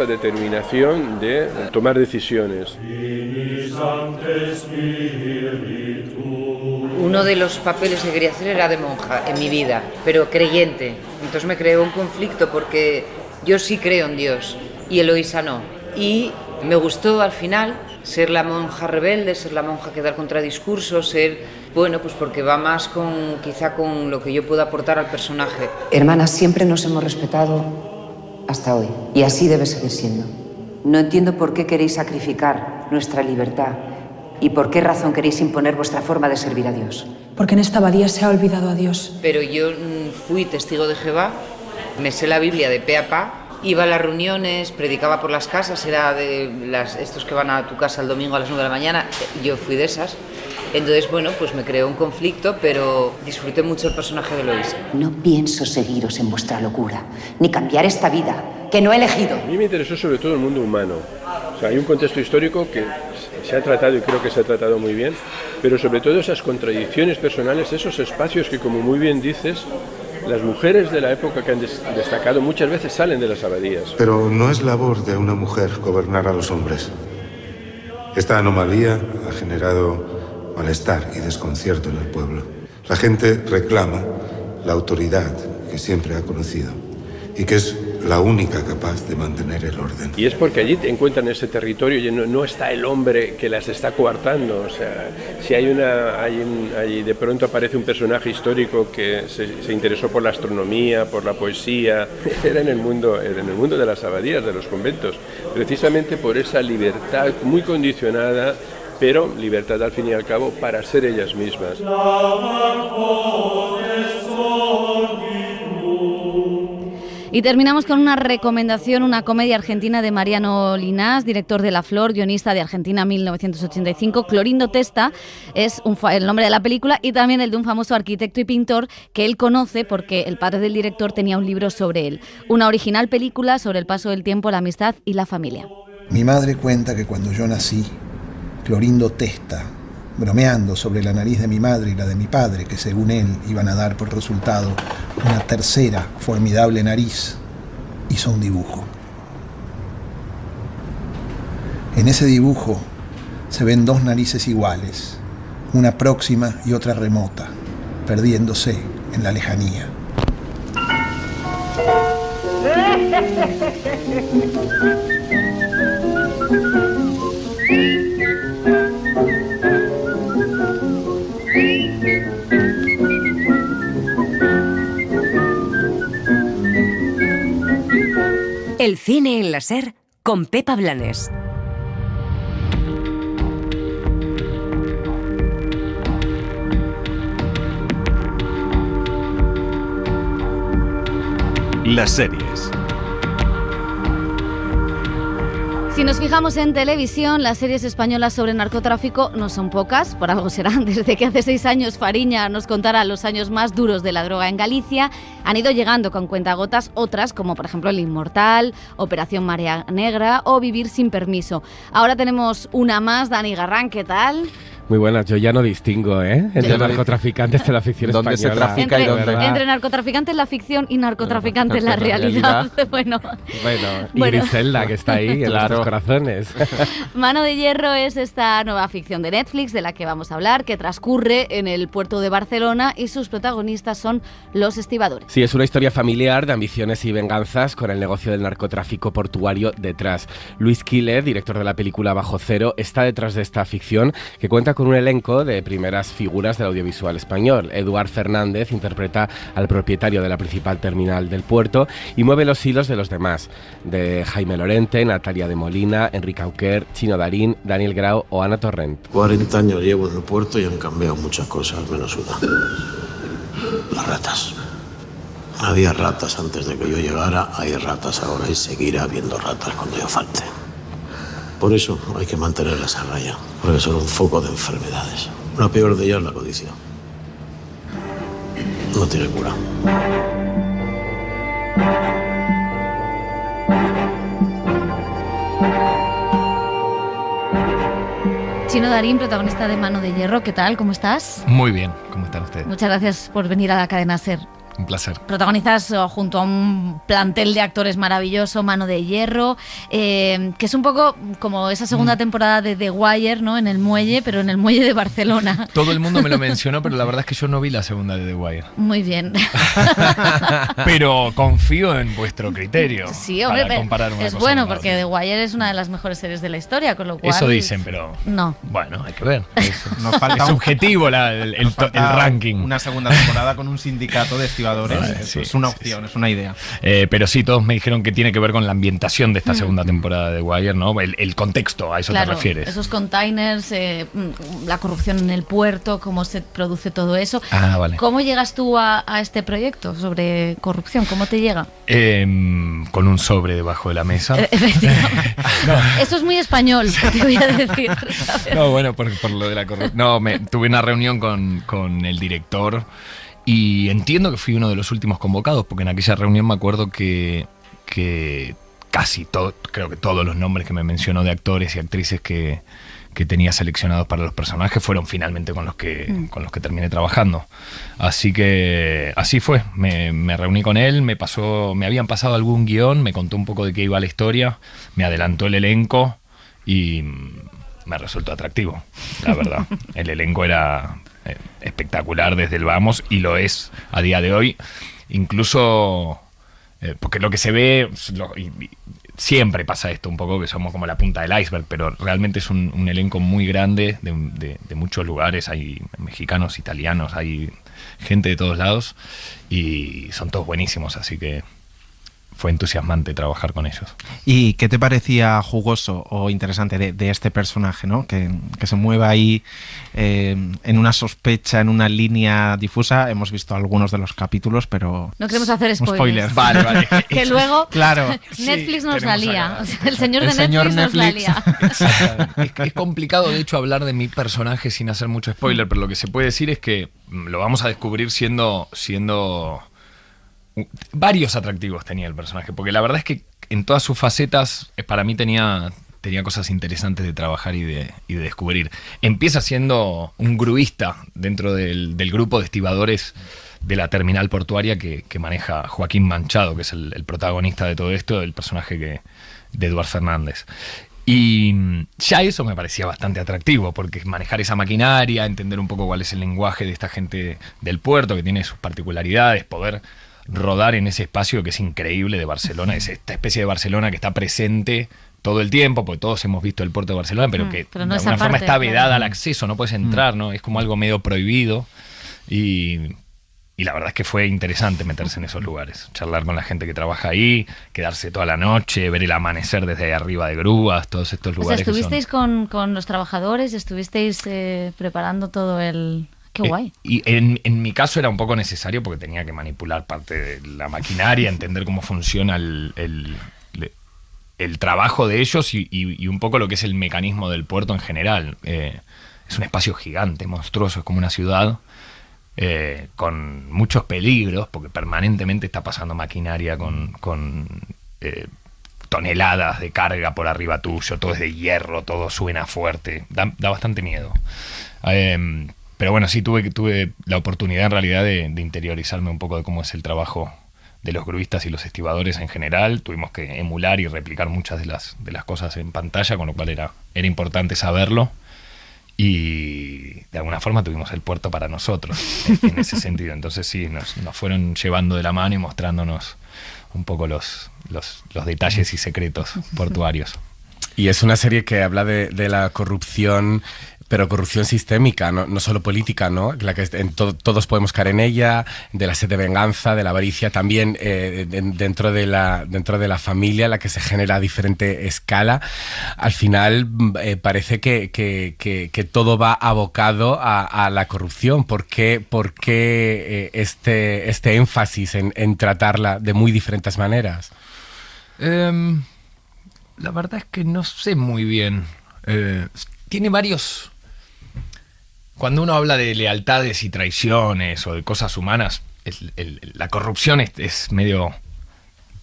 determinación de tomar decisiones. Uno de los papeles que quería hacer era de monja en mi vida, pero creyente. Entonces me creó un conflicto porque yo sí creo en Dios y Eloísa no. Y me gustó al final ser la monja rebelde, ser la monja que da el contradiscurso, pues porque va más quizá con lo que yo puedo aportar al personaje. Hermanas, siempre nos hemos respetado hasta hoy y así debe seguir siendo. No entiendo por qué queréis sacrificar nuestra libertad y por qué razón queréis imponer vuestra forma de servir a Dios. Porque en esta abadía se ha olvidado a Dios. Pero yo fui testigo de Jehová, me sé la Biblia de pe a pa. Iba a las reuniones, predicaba por las casas, era de estos que van a tu casa el domingo a las 9 de la mañana, yo fui de esas. Entonces, pues me creó un conflicto, pero disfruté mucho el personaje de Eloísa. No pienso seguiros en vuestra locura, ni cambiar esta vida, que no he elegido. A mí me interesó sobre todo el mundo humano. O sea, hay un contexto histórico que se ha tratado y creo que se ha tratado muy bien, pero sobre todo esas contradicciones personales, esos espacios que, como muy bien dices, las mujeres de la época que han destacado muchas veces salen de las abadías. Pero no es labor de una mujer gobernar a los hombres. Esta anomalía ha generado malestar y desconcierto en el pueblo. La gente reclama la autoridad que siempre ha conocido y que es la única capaz de mantener el orden. Y es porque allí encuentran ese territorio y no está el hombre que las está coartando. O sea, si hay de pronto aparece un personaje histórico que se interesó por la astronomía, por la poesía, era en el mundo de las abadías, de los conventos, precisamente por esa libertad muy condicionada, pero libertad al fin y al cabo para ser ellas mismas. Y terminamos con una recomendación, una comedia argentina de Mariano Linás, director de La Flor, guionista de Argentina 1985. Clorindo Testa es el nombre de la película y también el de un famoso arquitecto y pintor que él conoce porque el padre del director tenía un libro sobre él. Una original película sobre el paso del tiempo, la amistad y la familia. Mi madre cuenta que cuando yo nací, Clorindo Testa, bromeando sobre la nariz de mi madre y la de mi padre, que según él iban a dar por resultado una tercera formidable nariz, hizo un dibujo. En ese dibujo se ven dos narices iguales, una próxima y otra remota, perdiéndose en la lejanía. El cine en la SER con Pepa Blanes. Las series. Si nos fijamos en televisión, las series españolas sobre narcotráfico no son pocas, por algo serán. Desde que hace 6 años Fariña nos contara los años más duros de la droga en Galicia, han ido llegando con cuentagotas otras, como por ejemplo El Inmortal, Operación Marea Negra o Vivir sin permiso. Ahora tenemos una más, Dani Garrán, ¿qué tal? Muy buenas, yo ya no distingo, entre narcotraficantes de la ficción española. ¿Dónde se trafica y dónde? Entre narcotraficantes en la ficción y narcotraficantes en la realidad. Bueno, y Griselda, que está ahí en nuestros corazones. Mano de Hierro es esta nueva ficción de Netflix de la que vamos a hablar, que transcurre en el puerto de Barcelona y sus protagonistas son los estibadores. Sí, es una historia familiar de ambiciones y venganzas con el negocio del narcotráfico portuario detrás. Luis Quílez, director de la película Bajo Cero, está detrás de esta ficción que cuenta con un elenco de primeras figuras del audiovisual español. Eduard Fernández interpreta al propietario de la principal terminal del puerto y mueve los hilos de los demás, de Jaime Lorente, Natalia de Molina, Enrique Auquer, Chino Darín, Daniel Grau o Ana Torrent. 40 años llevo en el puerto y han cambiado muchas cosas, menos una. Las ratas. Había ratas antes de que yo llegara, hay ratas ahora y seguirá habiendo ratas cuando yo falte. Por eso hay que mantenerlas a raya, porque son un foco de enfermedades. La peor de ellas es la codicia. No tiene cura. Chino Darín, protagonista de Mano de Hierro, ¿qué tal? ¿Cómo estás? Muy bien, ¿cómo están ustedes? Muchas gracias por venir a la cadena SER. Un placer. Protagonizas junto a un plantel de actores maravilloso, Mano de Hierro, que es un poco como esa segunda temporada de The Wire, ¿no? En el muelle, pero en el muelle de Barcelona. Todo el mundo me lo mencionó, pero la verdad es que yo no vi la segunda de The Wire. Muy bien. Pero confío en vuestro criterio. Sí, hombre, para comparar una es cosa bueno con la porque The Wire es una de las mejores series de la historia, con lo cual... Eso dicen, pero... No. Bueno, hay que ver. Nos falta es subjetivo el ranking. Una segunda temporada con un sindicato de estibadores. Sí, es una opción, es una idea. Pero sí, todos me dijeron que tiene que ver con la ambientación de esta segunda temporada de Wire, ¿no? El contexto, a eso te refieres. Esos containers, la corrupción en el puerto, cómo se produce todo eso. Ah, vale. ¿Cómo llegas tú a este proyecto sobre corrupción? ¿Cómo te llega? Con un sobre debajo de la mesa. No. Eso es muy español, te voy a decir. ¿sabes? No, bueno, por lo de la corrupción. No, tuve una reunión con el director. Y entiendo que fui uno de los últimos convocados, porque en aquella reunión me acuerdo que casi todo, creo que todos los nombres que me mencionó de actores y actrices que que tenía seleccionados para los personajes fueron finalmente con los que terminé trabajando. Así que así fue, me reuní con él, me habían pasado algún guión, me contó un poco de qué iba la historia, me adelantó el elenco y me resultó atractivo, la verdad. El elenco era espectacular desde el vamos y lo es a día de hoy, incluso porque lo que se ve, siempre pasa esto un poco, que somos como la punta del iceberg, pero realmente es un elenco muy grande de muchos lugares, hay mexicanos, italianos, hay gente de todos lados y son todos buenísimos, así que fue entusiasmante trabajar con ellos. ¿Y qué te parecía jugoso o interesante de este personaje, ¿no? Que se mueva ahí en una sospecha, en una línea difusa? Hemos visto algunos de los capítulos, pero... No queremos hacer spoilers. Vale. Que luego claro. Netflix nos la lía. O sea, el señor de Netflix nos la lía. Es complicado, de hecho, hablar de mi personaje sin hacer mucho spoiler, pero lo que se puede decir es que lo vamos a descubrir siendo varios atractivos tenía el personaje, porque la verdad es que en todas sus facetas para mí tenía cosas interesantes de trabajar y de descubrir. Empieza siendo un gruista dentro del grupo de estibadores de la terminal portuaria que maneja Joaquín Manchado, que es el protagonista de todo esto, el personaje de Eduard Fernández. Y ya eso me parecía bastante atractivo, porque manejar esa maquinaria, entender un poco cuál es el lenguaje de esta gente del puerto, que tiene sus particularidades, poder rodar en ese espacio que es increíble de Barcelona, es esta especie de Barcelona que está presente todo el tiempo, porque todos hemos visto el puerto de Barcelona, pero que pero no de alguna forma está vedada claro. al acceso, no puedes entrar, ¿no? Es como algo medio prohibido y la verdad es que fue interesante meterse en esos lugares, charlar con la gente que trabaja ahí, quedarse toda la noche, ver el amanecer desde ahí arriba de grúas, todos estos lugares. O sea, estuvisteis con los trabajadores, estuvisteis preparando todo el... Qué guay. Y en mi caso era un poco necesario porque tenía que manipular parte de la maquinaria, entender cómo funciona el trabajo de ellos y un poco lo que es el mecanismo del puerto en general. Es un espacio gigante, monstruoso, es como una ciudad con muchos peligros porque permanentemente está pasando maquinaria con toneladas de carga por arriba tuyo, todo es de hierro, todo suena fuerte, da bastante miedo. Pero bueno, sí tuve la oportunidad en realidad de interiorizarme un poco de cómo es el trabajo de los gruistas y los estibadores en general. Tuvimos que emular y replicar muchas de las cosas en pantalla, con lo cual era importante saberlo. Y de alguna forma tuvimos el puerto para nosotros en ese sentido. Entonces sí, nos fueron llevando de la mano y mostrándonos un poco los detalles y secretos portuarios. Y es una serie que habla de la corrupción, pero corrupción sistémica, no solo política, ¿no? La que todos podemos caer en ella, de la sed de venganza, de la avaricia, también dentro de la familia, la que se genera a diferente escala. Al final parece que todo va abocado a la corrupción. ¿Por qué este énfasis en tratarla de muy diferentes maneras? La verdad es que no sé muy bien. Tiene varios... Cuando uno habla de lealtades y traiciones o de cosas humanas, la corrupción es medio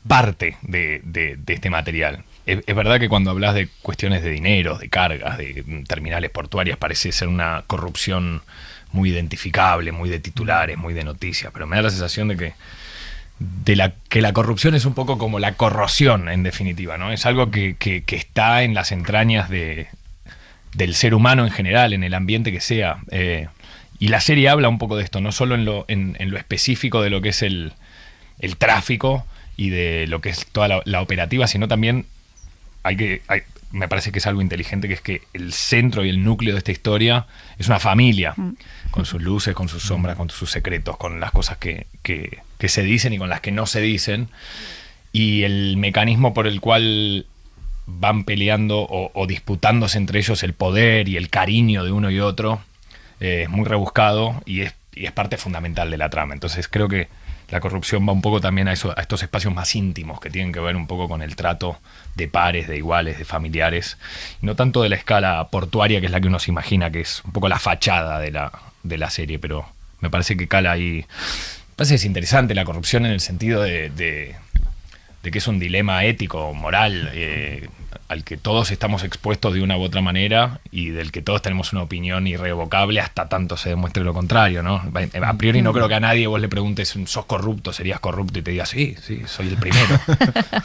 parte de este material. Es verdad que cuando hablas de cuestiones de dinero, de cargas, de terminales portuarias, parece ser una corrupción muy identificable, muy de titulares, muy de noticias, pero me da la sensación de que la corrupción es un poco como la corrosión, en definitiva, ¿no? Es algo que está en las entrañas del ser humano en general, en el ambiente que sea. Y la serie habla un poco de esto, no solo en lo específico de lo que es el tráfico y de lo que es toda la operativa, sino también me parece que es algo inteligente, que es que el centro y el núcleo de esta historia es una familia, con sus luces, con sus sombras, con sus secretos, con las cosas que se dicen y con las que no se dicen, y el mecanismo por el cual van peleando o disputándose entre ellos el poder y el cariño de uno y otro, es muy rebuscado y es parte fundamental de la trama. Entonces creo que la corrupción va un poco también a estos espacios más íntimos que tienen que ver un poco con el trato de pares, de iguales, de familiares, y no tanto de la escala portuaria, que es la que uno se imagina, que es un poco la fachada de la serie, pero me parece que cala ahí. Me parece que es interesante la corrupción en el sentido de que es un dilema ético, moral, al que todos estamos expuestos de una u otra manera y del que todos tenemos una opinión irrevocable hasta tanto se demuestre lo contrario, ¿no? A priori no creo que a nadie vos le preguntes, ¿sos corrupto? ¿Serías corrupto? Y te diga, sí, soy el primero.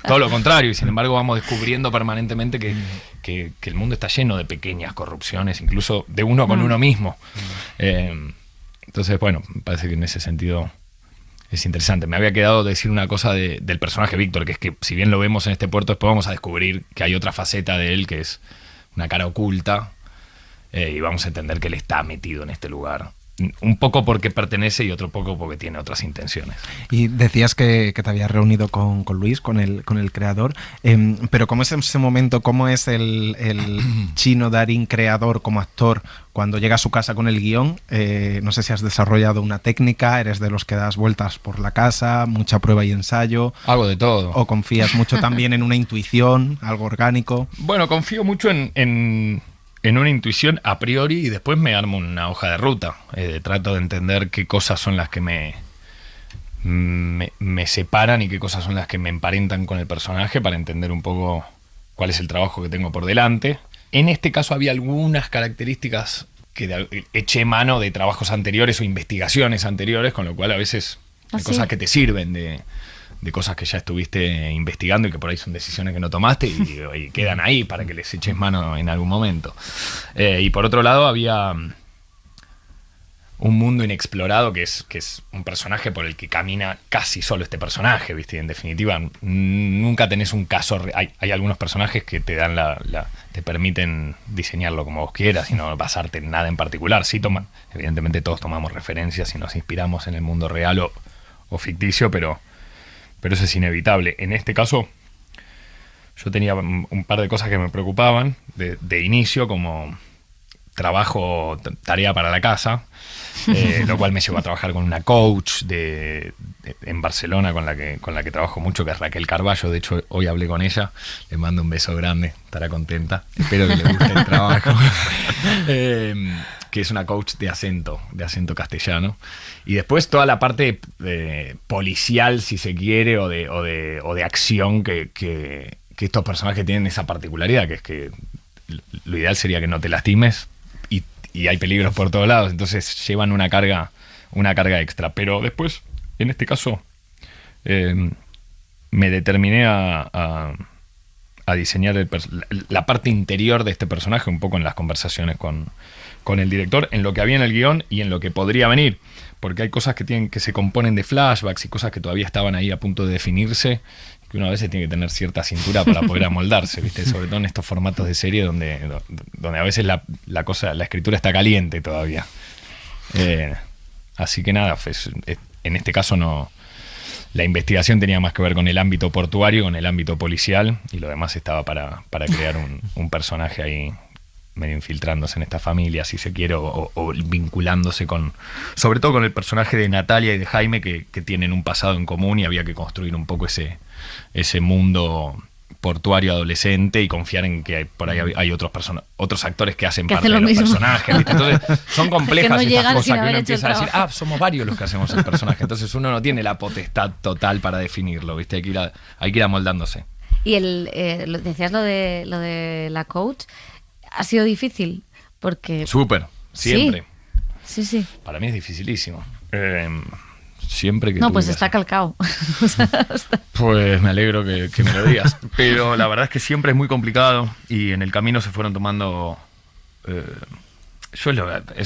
Todo lo contrario, y sin embargo vamos descubriendo permanentemente que el mundo está lleno de pequeñas corrupciones, incluso de uno con uno mismo. Entonces, bueno, me parece que en ese sentido es interesante. Me había quedado decir una cosa del personaje Víctor, que es que si bien lo vemos en este puerto, después vamos a descubrir que hay otra faceta de él que es una cara oculta, y vamos a entender que él está metido en este lugar. Un poco porque pertenece y otro poco porque tiene otras intenciones. Y decías que te habías reunido con Luis, con el creador, pero ¿cómo es ese momento? ¿Cómo es el Chino Darín creador como actor cuando llega a su casa con el guión? No sé si has desarrollado una técnica, eres de los que das vueltas por la casa, mucha prueba y ensayo. Algo de todo. ¿O confías mucho también en una intuición, algo orgánico? Bueno, confío mucho en una intuición a priori y después me armo una hoja de ruta. Trato de entender qué cosas son las que me separan y qué cosas son las que me emparentan con el personaje para entender un poco cuál es el trabajo que tengo por delante. En este caso había algunas características que eché mano de trabajos anteriores o investigaciones anteriores, con lo cual a veces hay cosas que te sirven de cosas que ya estuviste investigando y que por ahí son decisiones que no tomaste y quedan ahí para que les eches mano en algún momento. Y por otro lado había un mundo inexplorado que es un personaje por el que camina casi solo este personaje, ¿viste? En definitiva, nunca tenés un caso. Hay algunos personajes que te dan te permiten diseñarlo como vos quieras y no basarte en nada en particular. Sí, evidentemente todos tomamos referencias y nos inspiramos en el mundo real o ficticio, pero eso es inevitable. En este caso, yo tenía un par de cosas que me preocupaban de inicio, como trabajo, tarea para la casa, lo cual me llevó a trabajar con una coach en Barcelona con la que trabajo mucho, que es Raquel Carballo. De hecho, hoy hablé con ella, le mando un beso grande, estará contenta, espero que le guste el trabajo. Que es una coach de acento castellano. Y después toda la parte policial, si se quiere, o de acción que estos personajes tienen esa particularidad, que es que lo ideal sería que no te lastimes y hay peligros por todos lados, entonces llevan una carga extra. Pero después, en este caso, me determiné a diseñar la parte interior de este personaje, un poco en las conversaciones con el director, en lo que había en el guión y en lo que podría venir, porque hay cosas que se componen de flashbacks y cosas que todavía estaban ahí a punto de definirse, que uno a veces tiene que tener cierta cintura para poder amoldarse, ¿viste? Sobre todo en estos formatos de serie donde a veces la escritura está caliente todavía. Así que nada, en este caso la investigación tenía más que ver con el ámbito portuario, con el ámbito policial, y lo demás estaba para crear un personaje ahí medio infiltrándose en esta familia, si se quiere, o vinculándose sobre todo con el personaje de Natalia y de Jaime, que tienen un pasado en común, y había que construir un poco ese mundo portuario adolescente y confiar en que por ahí hay otros actores que hacen parte de los personajes, ¿viste? Entonces son complejas estas cosas que uno empieza a decir, somos varios los que hacemos el personaje, entonces uno no tiene la potestad total para definirlo, ¿viste? Hay que ir amoldándose. Y decías lo de la coach, ¿ha sido difícil? Porque súper, siempre. Sí. Para mí es dificilísimo. Siempre que no, pues está calcado. Pues me alegro que me lo digas. Pero la verdad es que siempre es muy complicado y en el camino se fueron tomando... eso es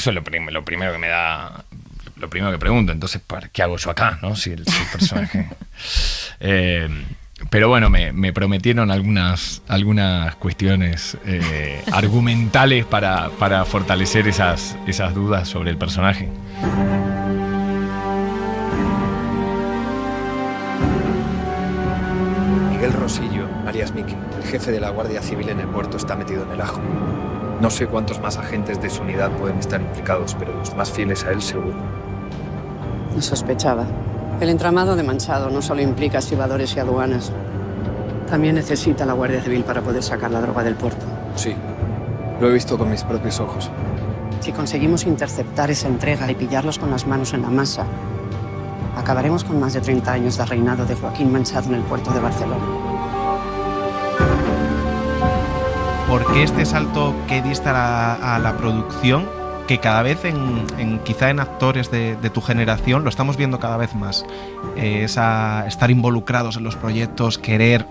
lo primero que me da... Lo primero que pregunto. Entonces, ¿qué hago yo acá? ¿No? Si el personaje... pero bueno, me prometieron algunas cuestiones argumentales para fortalecer esas dudas sobre el personaje. Miguel Rosillo, alias Miki, el jefe de la Guardia Civil en el puerto, está metido en el ajo. No sé cuántos más agentes de su unidad pueden estar implicados, pero los más fieles a él seguro. Lo sospechaba. El entramado de Manchado no solo implica estibadores y aduanas. También necesita la Guardia Civil para poder sacar la droga del puerto. Sí, lo he visto con mis propios ojos. Si conseguimos interceptar esa entrega y pillarlos con las manos en la masa, acabaremos con más de 30 años de reinado de Joaquín Manchado en el puerto de Barcelona. ¿por qué este salto que diste a la producción, que cada vez quizá en actores de tu generación lo estamos viendo cada vez más? Estar involucrados en los proyectos, querer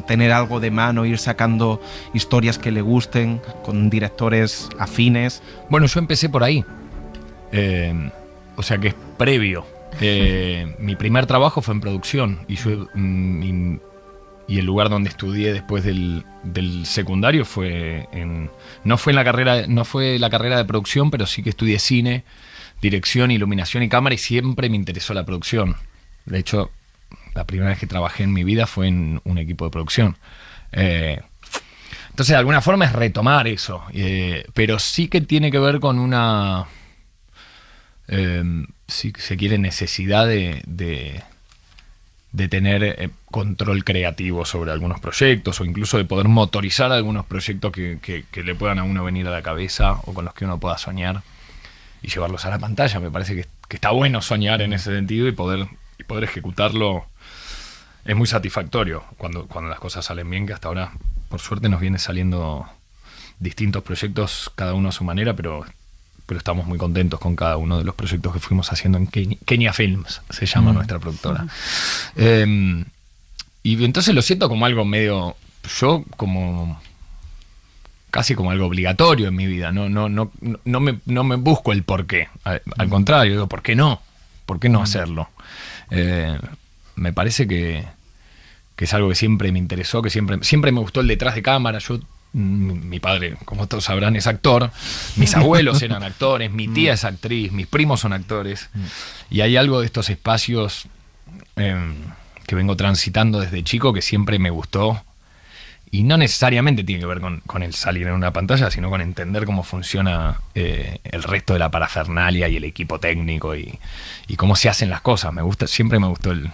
tener algo de mano, ir sacando historias que le gusten, con directores afines. Bueno, yo empecé por ahí. O sea que es previo. Mi primer trabajo fue en producción y el lugar donde estudié después del secundario no fue la carrera de producción, pero sí que estudié cine, dirección, iluminación y cámara, y siempre me interesó la producción. De hecho, la primera vez que trabajé en mi vida fue en un equipo de producción. Entonces, de alguna forma es retomar eso, pero sí que tiene que ver con una, si se quiere, necesidad de tener control creativo sobre algunos proyectos, o incluso de poder motorizar algunos proyectos que le puedan a uno venir a la cabeza o con los que uno pueda soñar y llevarlos a la pantalla. Me parece que está bueno soñar en ese sentido y poder ejecutarlo. Es muy satisfactorio cuando las cosas salen bien, que hasta ahora, por suerte, nos viene saliendo distintos proyectos, cada uno a su manera, pero estamos muy contentos con cada uno de los proyectos que fuimos haciendo en Kenia Films, se llama nuestra productora. Y entonces lo siento como algo medio, casi como algo obligatorio en mi vida. No me busco el porqué. Al contrario, digo, ¿por qué no? ¿Por qué no hacerlo? Me parece que es algo que siempre me interesó, que siempre me gustó el detrás de cámara. Mi padre, como todos sabrán, es actor, mis abuelos eran actores, mi tía es actriz, mis primos son actores, y hay algo de estos espacios que vengo transitando desde chico que siempre me gustó, y no necesariamente tiene que ver con el salir en una pantalla, sino con entender cómo funciona el resto de la parafernalia y el equipo técnico y cómo se hacen las cosas. Siempre me gustó el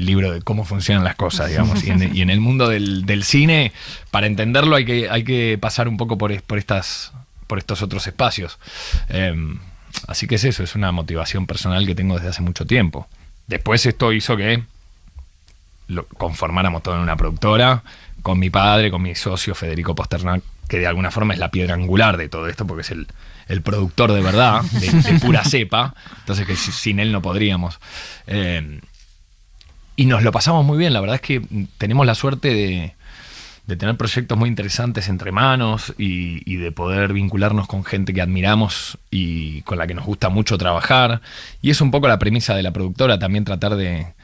libro de cómo funcionan las cosas, digamos, y en el mundo del cine, para entenderlo hay que pasar un poco por estos otros espacios. Así que es eso, es una motivación personal que tengo desde hace mucho tiempo. Después esto hizo que conformáramos todo en una productora, con mi padre, con mi socio Federico Posternak, que de alguna forma es la piedra angular de todo esto, porque es el productor de verdad, de pura cepa, entonces que sin él no podríamos. Y nos lo pasamos muy bien. La verdad es que tenemos la suerte de tener proyectos muy interesantes entre manos y de poder vincularnos con gente que admiramos y con la que nos gusta mucho trabajar. Y es un poco la premisa de la productora, también tratar de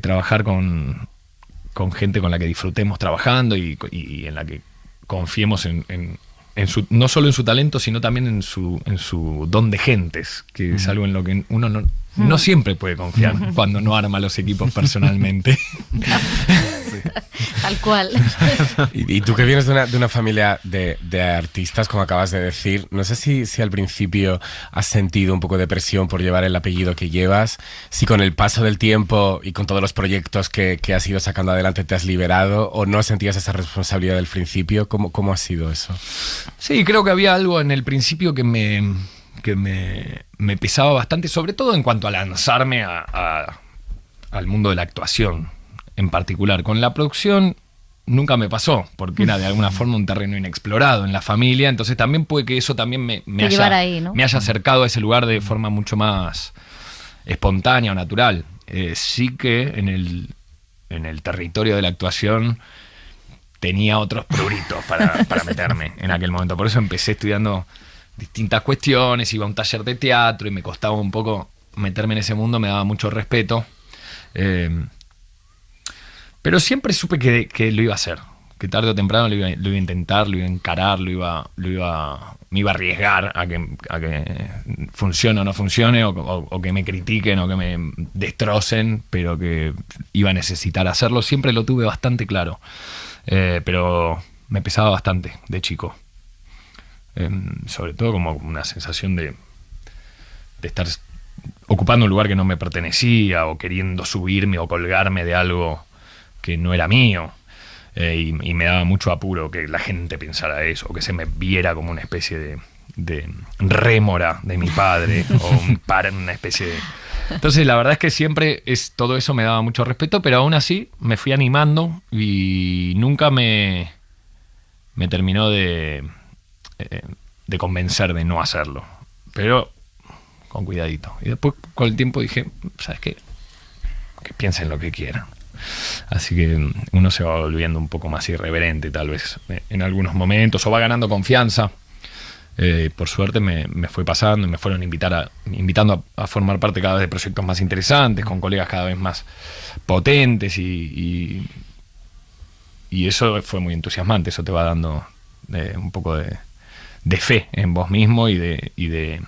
trabajar con gente con la que disfrutemos trabajando y en la que confiemos no solo en su talento, sino también en su don de gentes, que es algo en lo que uno no siempre puede confiar cuando no arma los equipos personalmente. Tal cual. Y tú que vienes de una familia de artistas, como acabas de decir, no sé si al principio has sentido un poco de presión por llevar el apellido que llevas, si con el paso del tiempo y con todos los proyectos que has ido sacando adelante te has liberado, o no sentías esa responsabilidad del principio. ¿Cómo ha sido eso? Sí, creo que había algo en el principio que me pesaba bastante, sobre todo en cuanto a lanzarme al mundo de la actuación en particular. Con la producción nunca me pasó, porque era de alguna forma un terreno inexplorado en la familia, entonces también puede que eso también me haya acercado a ese lugar de forma mucho más espontánea o natural. Sí que en el territorio de la actuación tenía otros pruritos para meterme en aquel momento. Por eso empecé estudiando distintas cuestiones, iba a un taller de teatro y me costaba un poco meterme en ese mundo, me daba mucho respeto. Pero siempre supe que lo iba a hacer, que tarde o temprano lo iba a intentar, lo iba a encarar, me iba a arriesgar a que funcione o no funcione, o que me critiquen o que me destrocen, pero que iba a necesitar hacerlo. Siempre lo tuve bastante claro, pero me pesaba bastante de chico. Sobre todo como una sensación de estar ocupando un lugar que no me pertenecía, o queriendo subirme o colgarme de algo que no era mío, y me daba mucho apuro que la gente pensara eso, o que se me viera como una especie de rémora de mi padre, o una especie de... Entonces la verdad es que siempre todo eso me daba mucho respeto, pero aún así me fui animando y nunca me me terminó de convencer de no hacerlo. Pero con cuidadito. Y después, con el tiempo, dije, ¿sabes qué? Que piensen lo que quieran. Así que uno se va volviendo un poco más irreverente, tal vez, en algunos momentos, o va ganando confianza. Por suerte me fue pasando y me fueron invitando a formar parte cada vez de proyectos más interesantes, con colegas cada vez más potentes, y eso fue muy entusiasmante. Eso te va dando un poco de fe en vos mismo y de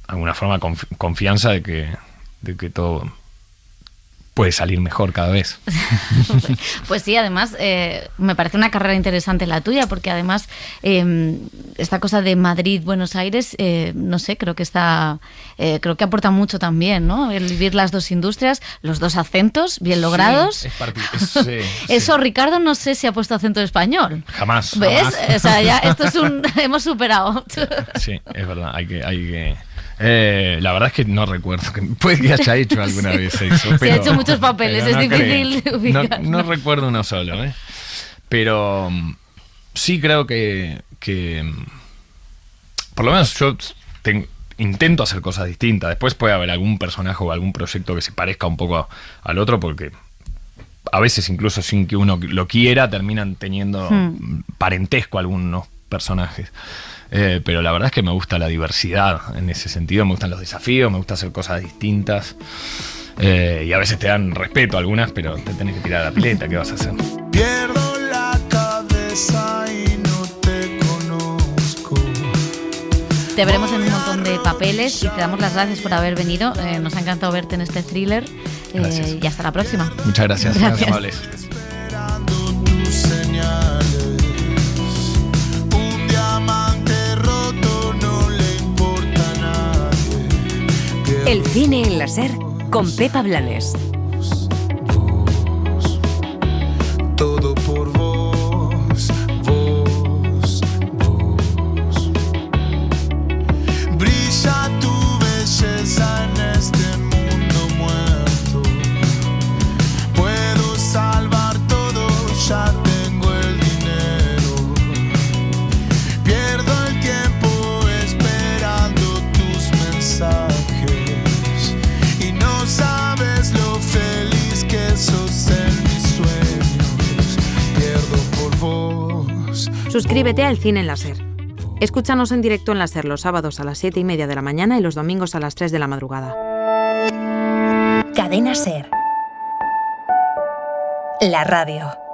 alguna forma confianza de que todo puede salir mejor cada vez. Pues sí, además me parece una carrera interesante la tuya, porque además esta cosa de Madrid, Buenos Aires, no sé, creo que aporta mucho también, ¿no? El vivir las dos industrias, los dos acentos bien logrados. Sí, Eso, Ricardo, no sé si ha puesto acento español. Jamás. ¿Ves? Jamás. O sea, ya esto es hemos superado. Sí, es verdad, hay que la verdad es que no recuerdo, puede que haya hecho alguna vez eso. Sí, ha hecho muchos papeles, es difícil ubicar. No recuerdo uno solo, pero sí creo que por lo menos yo intento hacer cosas distintas. Después puede haber algún personaje o algún proyecto que se parezca un poco al otro, porque a veces incluso sin que uno lo quiera terminan teniendo parentesco algunos personajes. Pero la verdad es que me gusta la diversidad en ese sentido, me gustan los desafíos, me gusta hacer cosas distintas, y a veces te dan respeto algunas, pero te tenés que tirar a la pileta. ¿Qué vas a hacer? Pierdo la cabeza y no te conozco. Te veremos en un montón de papeles y te damos las gracias por haber venido. Nos ha encantado verte en este thriller, y hasta la próxima. Muchas gracias. Gracias, amables. El cine en la SER con Pepa Blanes. Todo por vos, vos, vos. Brilla tu belleza en este mundo muerto. Puedo salvar todo, ya tengo el dinero. Pierdo el tiempo esperando tus mensajes. Sabes lo feliz que sos en mis sueños. Pierdo por vos. Suscríbete al Cine en la SER. Escúchanos en directo en la SER los sábados a las 7:30 de la mañana y los domingos a las 3 de la madrugada. Cadena SER. La radio.